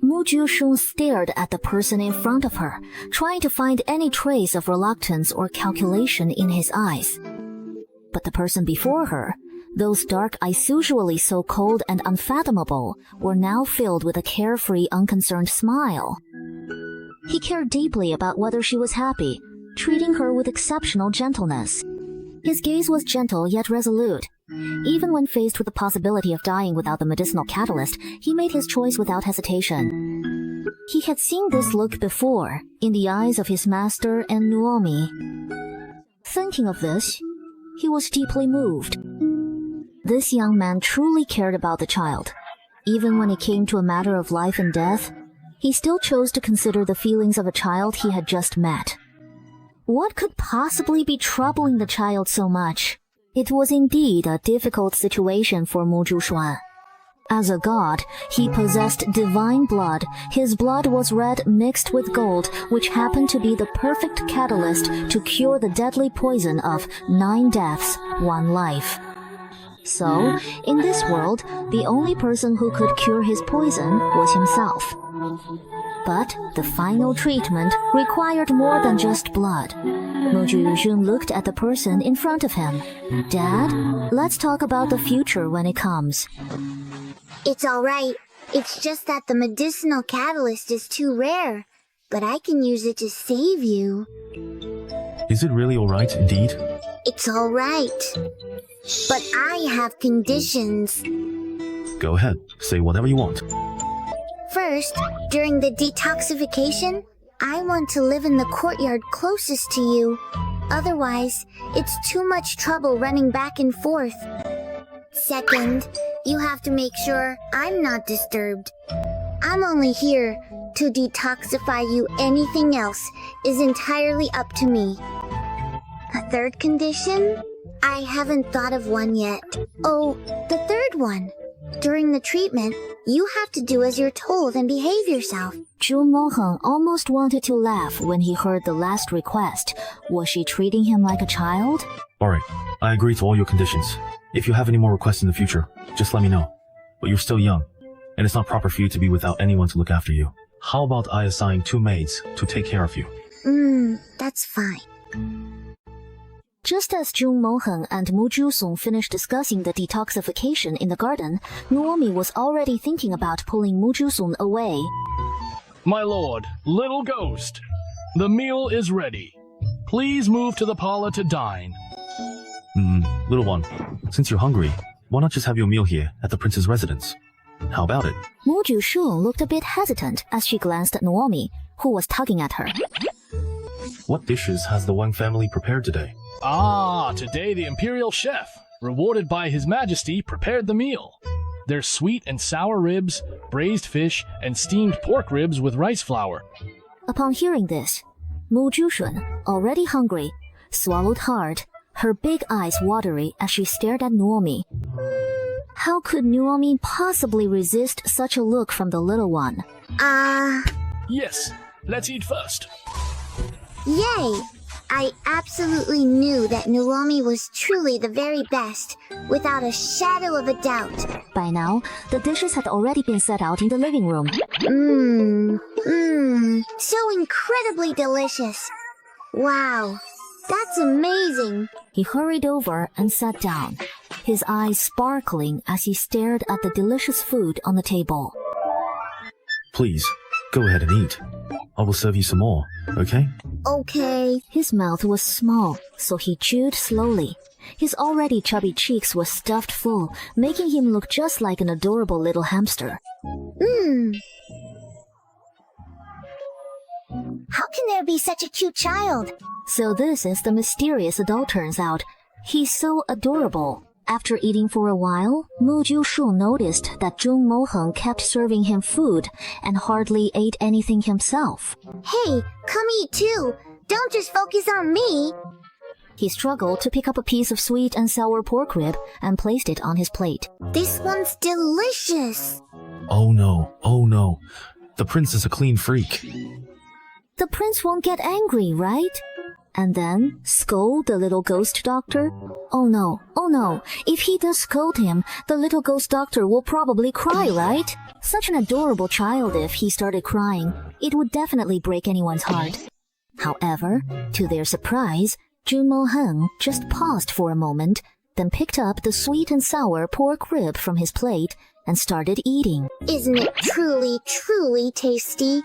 Mu Jiuxun stared at the person in front of her, trying to find any trace of reluctance or calculation in his eyes. But the person before her, those dark eyes usually so cold and unfathomable, were now filled with a carefree, unconcerned smile. He cared deeply about whether she was happy, treating her with exceptional gentleness. His gaze was gentle yet resolute. Even when faced with the possibility of dying without the medicinal catalyst, he made his choice without hesitation. He had seen this look before, in the eyes of his master and Nuomi. Thinking of this, he was deeply moved. This young man truly cared about the child. Even when it came to a matter of life and death, he still chose to consider the feelings of a child he had just met. What could possibly be troubling the child so much? It was indeed a difficult situation for Jiuxun. As a god, he possessed divine blood. His blood was red mixed with gold, which happened to be the perfect catalyst to cure the deadly poison of 9 deaths, 1 life. So, in this world, the only person who could cure his poison was himself. But the final treatment required more than just blood. Jiuxun looked at the person in front of him. Dad, let's talk about the future when it comes. It's alright. It's just that the medicinal catalyst is too rare. But I can use it to save you. Is it really alright indeed? It's alright. But I have conditions. Go ahead, say whatever you want. First, during the detoxification, I want to live in the courtyard closest to you. Otherwise, it's too much trouble running back and forth. Second, you have to make sure I'm not disturbed. I'm only here to detoxify you. Anything else is entirely up to me. A third condition? I haven't thought of one yet. Oh, the third one. During the treatment, you have to do as you're told and behave yourself. Jiuxun almost wanted to laugh when he heard the last request. Was she treating him like a child? Alright, I agree to all your conditions. If you have any more requests in the future, just let me know. But you're still young, and it's not proper for you to be without anyone to look after you. How about I assign 2 maids to take care of you? That's fine. Just as Jiuxun and Jiuxun finished discussing the detoxification in the garden, Naomi was already thinking about pulling Jiuxun away. My lord, little ghost, the meal is ready. Please move to the parlor to dine. Little one, since you're hungry, why not just have your meal here at the prince's residence? How about it? Jiuxun looked a bit hesitant as she glanced at Naomi, who was tugging at her. What dishes has the Wang family prepared today? Today the imperial chef, rewarded by His Majesty, prepared the meal. There's sweet and sour ribs, braised fish, and steamed pork ribs with rice flour. Upon hearing this, Jiuxun, already hungry, swallowed hard, her big eyes watery as she stared at Naomi. How could Naomi possibly resist such a look from the little one? Yes, let's eat first. Yay! I absolutely knew that Naomi was truly the very best, without a shadow of a doubt. By now, the dishes had already been set out in the living room. So incredibly delicious. Wow, that's amazing. He hurried over and sat down, his eyes sparkling as he stared at the delicious food on the table. Please, go ahead and eat. I will serve you some more, okay? Okay. His mouth was small, so he chewed slowly. His already chubby cheeks were stuffed full, making him look just like an adorable little hamster. How can there be such a cute child? So this is the mysterious adult, turns out. He's so adorable. After eating for a while, Jiuxun noticed that Jiuxun kept serving him food and hardly ate anything himself. Hey, come eat too. Don't just focus on me. He struggled to pick up a piece of sweet and sour pork rib and placed it on his plate. This one's delicious. Oh no. The prince is a clean freak. The prince won't get angry, right? And then scold the little ghost doctor? Oh no. If he does scold him, the little ghost doctor will probably cry, right? Such an adorable child, if he started crying, it would definitely break anyone's heart. However, to their surprise, Jiuxun just paused for a moment, then picked up the sweet and sour pork rib from his plate and started eating. Isn't it truly, truly tasty?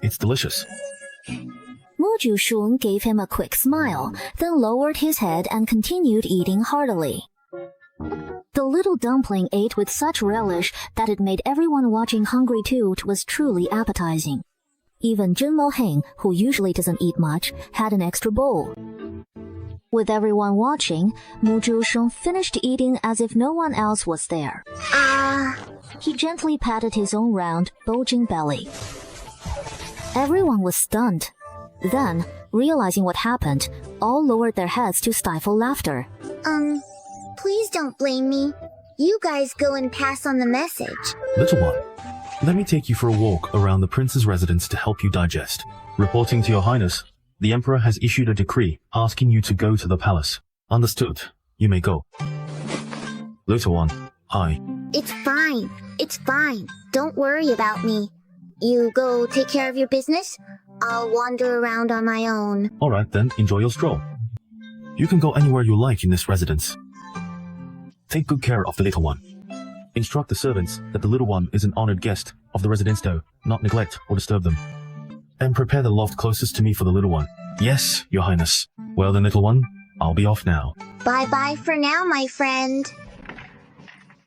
It's delicious. Jiuxun gave him a quick smile, then lowered his head and continued eating heartily. The little dumpling ate with such relish that it made everyone watching hungry too. It was truly appetizing. Even Jiuxun, who usually doesn't eat much, had an extra bowl. With everyone watching, Jiuxun finished eating as if no one else was there. He gently patted his own round, bulging belly. Everyone was stunned. Then, realizing what happened, all lowered their heads to stifle laughter. Please don't blame me. You guys go and pass on the message. Little one, let me take you for a walk around the prince's residence to help you digest. Reporting to your highness, the emperor has issued a decree asking you to go to the palace. Understood. You may go. Little one, It's fine. It's fine. Don't worry about me. You go take care of your business. I'll wander around on my own. Alright then, enjoy your stroll. You can go anywhere you like in this residence. Take good care of the little one. Instruct the servants that the little one is an honored guest of the residence, though not neglect or disturb them. And prepare the loft closest to me for the little one. Yes, your highness. Well then, little one, I'll be off now. Bye-bye for now, my friend.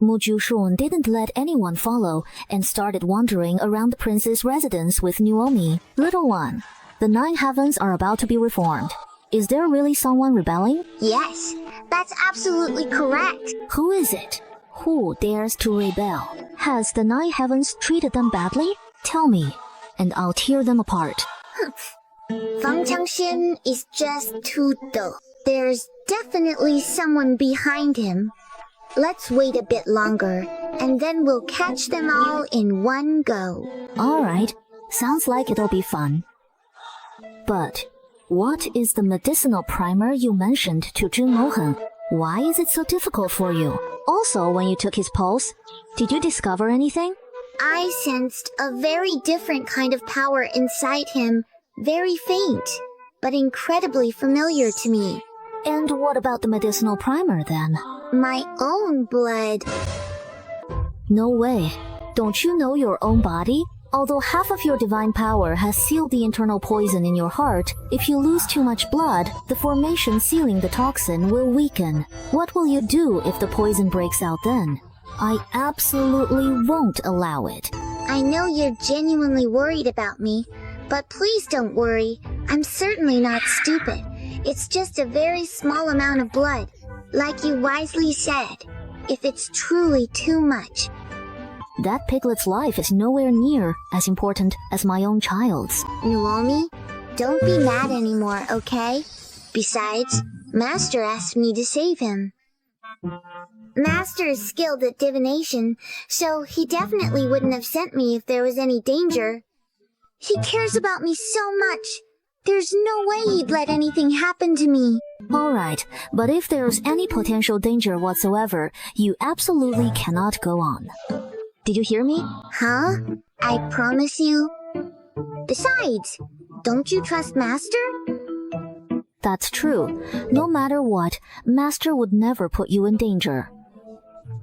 Jiuxun didn't let anyone follow and started wandering around the prince's residence with Naomi. Little one, the 9 heavens are about to be reformed. Is there really someone rebelling? Yes, that's absolutely correct. Who is it? Who dares to rebel? Has the 9 heavens treated them badly? Tell me, and I'll tear them apart. Fang Changxian is just too dull. There's definitely someone behind him. Let's wait a bit longer, and then we'll catch them all in one go. Alright, sounds like it'll be fun. But what is the medicinal primer you mentioned to Jiuxun? Why is it so difficult for you? Also, when you took his pulse, did you discover anything? I sensed a very different kind of power inside him, very faint, but incredibly familiar to me. And what about the medicinal primer then? My own blood. No way. Don't you know your own body? Although half of your divine power has sealed the internal poison in your heart, if you lose too much blood, the formation sealing the toxin will weaken. What will you do if the poison breaks out then? I absolutely won't allow it. I know you're genuinely worried about me, but please don't worry. I'm certainly not stupid. It's just a very small amount of blood. Like you wisely said, if it's truly too much. That piglet's life is nowhere near as important as my own child's. Naomi, don't be mad anymore, okay? Besides, Master asked me to save him. Master is skilled at divination, so he definitely wouldn't have sent me if there was any danger. He cares about me so much. There's no way he'd let anything happen to me. Alright, but if there's any potential danger whatsoever, you absolutely cannot go on. Did you hear me? Huh? I promise you. Besides, don't you trust Master? That's true. No matter what, Master would never put you in danger.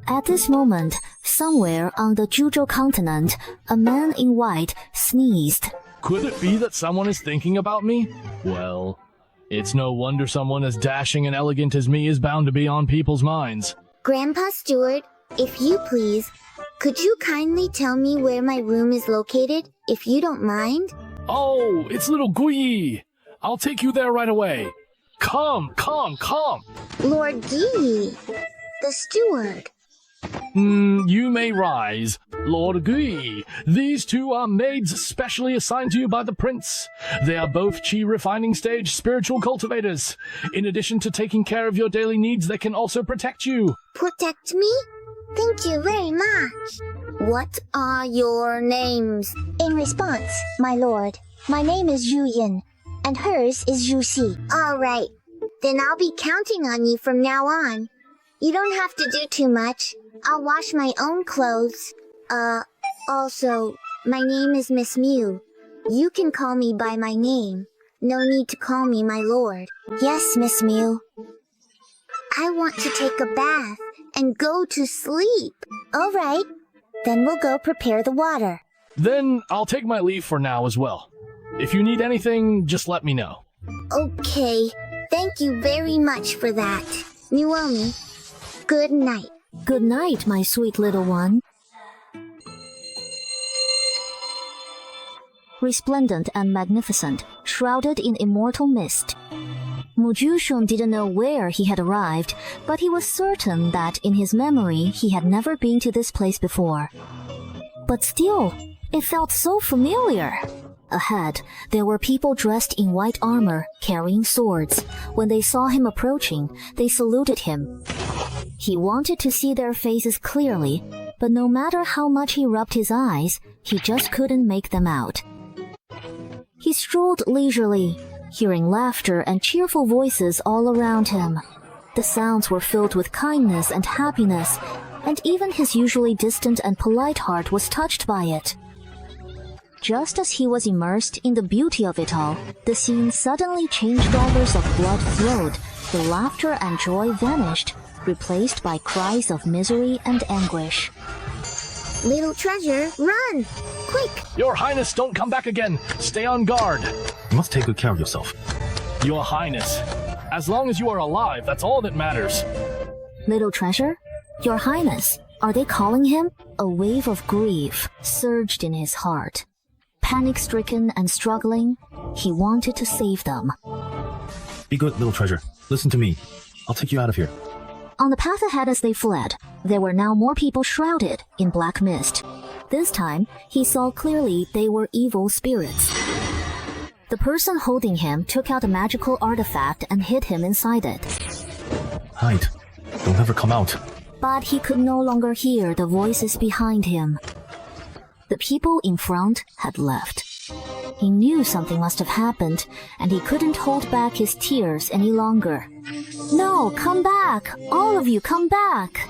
At this moment, somewhere on the Jiuxun continent, a man in white sneezed. Could it be that someone is thinking about me? Well, it's no wonder someone as dashing and elegant as me is bound to be on people's minds. Grandpa Stewart, if you please, could you kindly tell me where my room is located, if you don't mind? Oh, it's little Guyi. I'll take you there right away. Come. Lord Gui, the steward. You may rise. Lord Gui, these 2 are maids specially assigned to you by the prince. They are both Qi refining stage spiritual cultivators. In addition to taking care of your daily needs, they can also protect you. Protect me? Thank you very much. What are your names? In response, my lord, my name is Jiuxun, and hers is Jiuxi. All right. Then I'll be counting on you from now on. You don't have to do too much. I'll wash my own clothes. Also, my name is Miss Mew. You can call me by my name. No need to call me my lord. Yes, Miss Mew. I want to take a bath and go to sleep. All right. Then we'll go prepare the water. Then I'll take my leave for now as well. If you need anything, just let me know. Okay. Thank you very much for that. Naomi, good night. Good night, my sweet little one. Resplendent and magnificent, shrouded in immortal mist. Jiuxun didn't know where he had arrived, but he was certain that in his memory he had never been to this place before. But still, it felt so familiar. Ahead, there were people dressed in white armor, carrying swords. When they saw him approaching, they saluted him. He wanted to see their faces clearly, but no matter how much he rubbed his eyes, he just couldn't make them out. He strolled leisurely, hearing laughter and cheerful voices all around him. The sounds were filled with kindness and happiness, and even his usually distant and polite heart was touched by it. Just as he was immersed in the beauty of it all, the scene suddenly changed. Drivers of blood flowed, the laughter and joy vanished, replaced by cries of misery and anguish. Little treasure, run! Quick! Your Highness, don't come back again. Stay on guard. You must take good care of yourself. Your Highness, as long as you are alive, that's all that matters. Little treasure? Your Highness, are they calling him? A wave of grief surged in his heart. Panic-stricken and struggling, he wanted to save them. Be good, little treasure. Listen to me. I'll take you out of here. On the path ahead as they fled, there were now more people shrouded in black mist. This time, he saw clearly they were evil spirits. The person holding him took out a magical artifact and hid him inside it. Hide. They'll never come out. But he could no longer hear the voices behind him. The people in front had left. He knew something must have happened, and he couldn't hold back his tears any longer. No, come back! All of you, come back!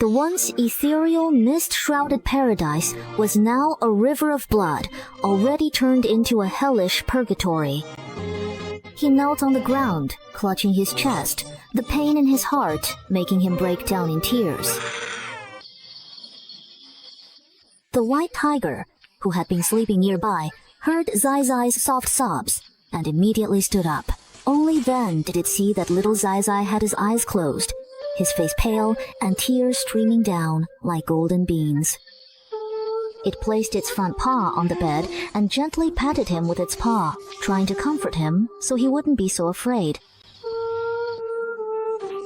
The once ethereal, mist-shrouded paradise was now a river of blood, already turned into a hellish purgatory. He knelt on the ground, clutching his chest, the pain in his heart making him break down in tears. The white tiger, who had been sleeping nearby, heard Zai Zai's soft sobs and immediately stood up. Only then did it see that little Zai Zai had his eyes closed, his face pale and tears streaming down like golden beans. It placed its front paw on the bed and gently patted him with its paw, trying to comfort him so he wouldn't be so afraid.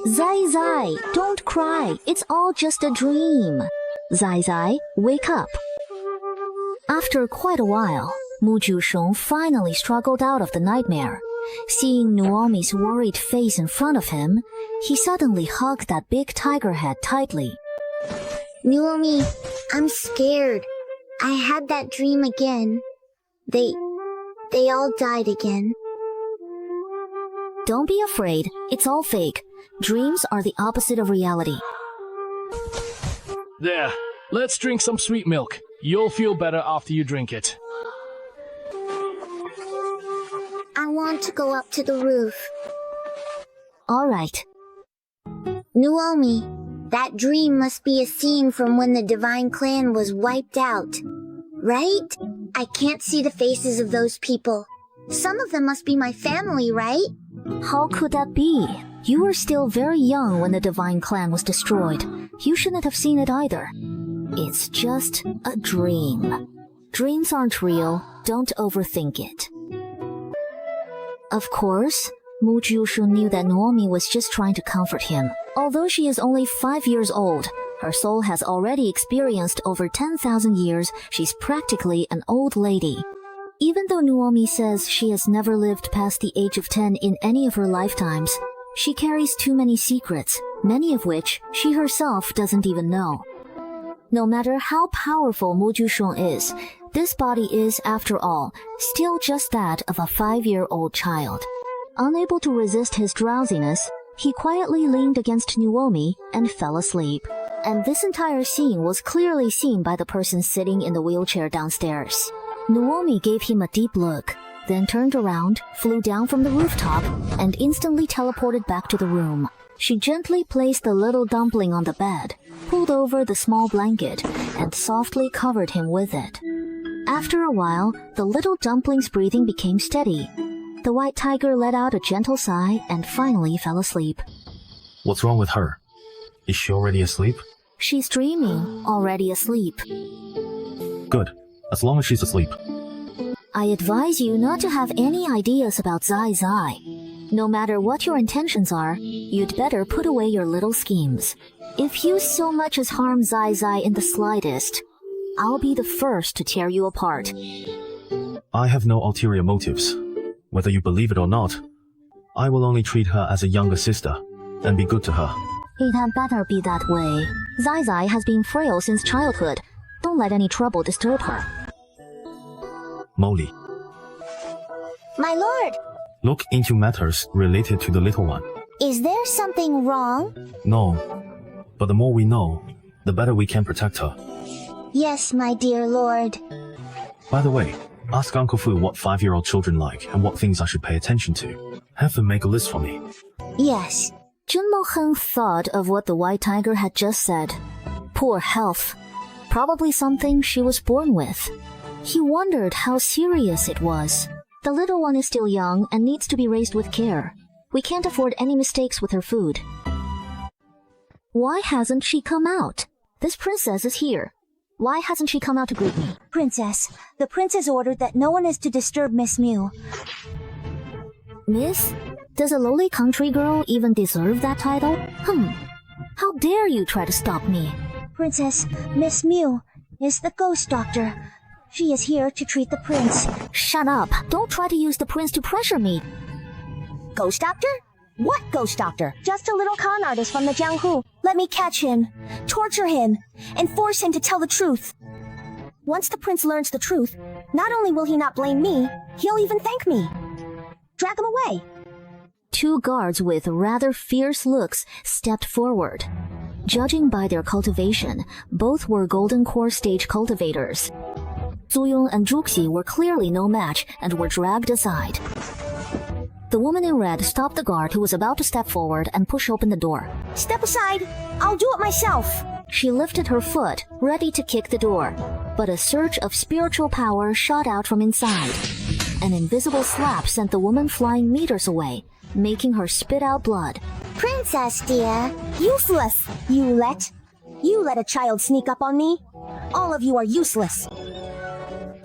Zai Zai, don't cry, it's all just a dream. Zai Zai, wake up. After quite a while, Jiuxun finally struggled out of the nightmare. Seeing Nuomi's worried face in front of him, he suddenly hugged that big tiger head tightly. Nuomi, I'm scared. I had that dream again. They all died again. Don't be afraid, it's all fake. Dreams are the opposite of reality. There, let's drink some sweet milk. You'll feel better after you drink it. I want to go up to the roof. All right. Nuomi, that dream must be a scene from when the Divine Clan was wiped out, right? I can't see the faces of those people. Some of them must be my family, right? How could that be? You were still very young when the Divine Clan was destroyed. You shouldn't have seen it either. It's just a dream. Dreams aren't real. Don't overthink it. Of course, Jiuxun knew that Nuomi was just trying to comfort him. Although she is only 5 years old, her soul has already experienced over 10,000 years. She's practically an old lady. Even though Nuomi says she has never lived past the age of 10 in any of her lifetimes, she carries too many secrets, many of which she herself doesn't even know. No matter how powerful Jiuxun is, this body is, after all, still just that of a 5-year-old child. Unable to resist his drowsiness, he quietly leaned against Nuomi and fell asleep. And this entire scene was clearly seen by the person sitting in the wheelchair downstairs. Nuomi gave him a deep look, then turned around, flew down from the rooftop, and instantly teleported back to the room. She gently placed the little dumpling on the bed, pulled over the small blanket, and softly covered him with it. After a while, the little dumpling's breathing became steady. The white tiger let out a gentle sigh and finally fell asleep. What's wrong with her? Is she already asleep? She's dreaming, already asleep. Good, as long as she's asleep. I advise you not to have any ideas about Zai Zai. No matter what your intentions are, you'd better put away your little schemes. If you so much as harm Zai Zai in the slightest, I'll be the first to tear you apart. I have no ulterior motives. Whether you believe it or not, I will only treat her as a younger sister and be good to her. It had better be that way. Zai Zai has been frail since childhood. Don't let any trouble disturb her. Molly, My lord, look into matters related to the little one. is there something wrong? No, but the more we know, the better we can protect her. Yes, my dear lord. By the way, ask Uncle Fu what 5-year-old children like and what things I should pay attention to. Have them make a list for me. Yes. Jiuxun thought of what the white tiger had just said. Poor health. Probably something she was born with. He wondered how serious it was. The little one is still young and needs to be raised with care. We can't afford any mistakes with her food. Why hasn't she come out? This princess is here. Why hasn't she come out to greet me? Princess, the prince has ordered that no one is to disturb Miss Mew. Miss? Does a lowly country girl even deserve that title? How dare you try to stop me? Princess, Miss Mew is the ghost doctor. She is here to treat the prince. Shut up. Don't try to use the prince to pressure me. Ghost doctor? What ghost doctor? Just a little con artist from the Jianghu. Let me catch him, torture him, and force him to tell the truth. Once the prince learns the truth, not only will he not blame me, he'll even thank me. Drag him away. Two guards with rather fierce looks stepped forward. Judging by their cultivation, both were golden core stage cultivators. Zuyong and Jiuxun were clearly no match and were dragged aside. The woman in red stopped the guard who was about to step forward and push open the door. Step aside. I'll do it myself. She lifted her foot, ready to kick the door, but a surge of spiritual power shot out from inside. An invisible slap sent the woman flying meters away, making her spit out blood. Princess, dear. Useless. You let a child sneak up on me? All of you are useless.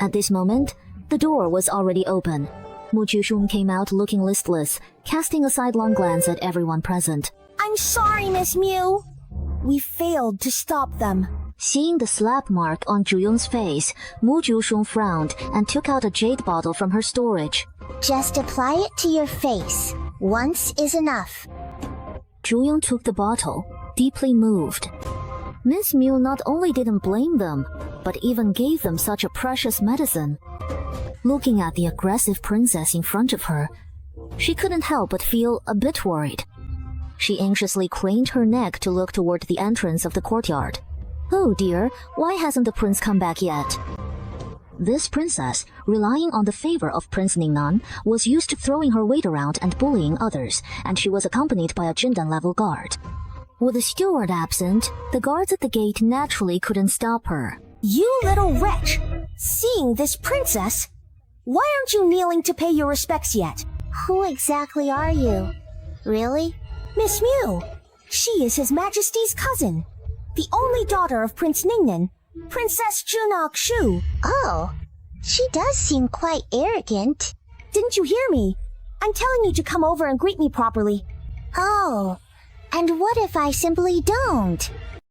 At this moment, the door was already open. Jiuxun came out looking listless, casting a sidelong glance at everyone present. I'm sorry, Miss Mew. We failed to stop them. Seeing the slap mark on Zhuyong's face, Jiuxun frowned and took out a jade bottle from her storage. Just apply it to your face. Once is enough. Zhuyong took the bottle, deeply moved. Miss Mew not only didn't blame them, but even gave them such a precious medicine. Looking at the aggressive princess in front of her, she couldn't help but feel a bit worried. She anxiously craned her neck to look toward the entrance of the courtyard. Oh dear, why hasn't the prince come back yet? This princess, relying on the favor of Prince Ningnan, was used to throwing her weight around and bullying others, and she was accompanied by a Jindan-level guard. With the steward absent, the guards at the gate naturally couldn't stop her. You little wretch! Seeing this princess? Why aren't you kneeling to pay your respects yet? Who exactly are you? Really? Miss Mew. She is His Majesty's cousin. The only daughter of Prince Ningnan, Princess Jiuxun. Oh, she does seem quite arrogant. Didn't you hear me? I'm telling you to come over and greet me properly. Oh, and what if I simply don't?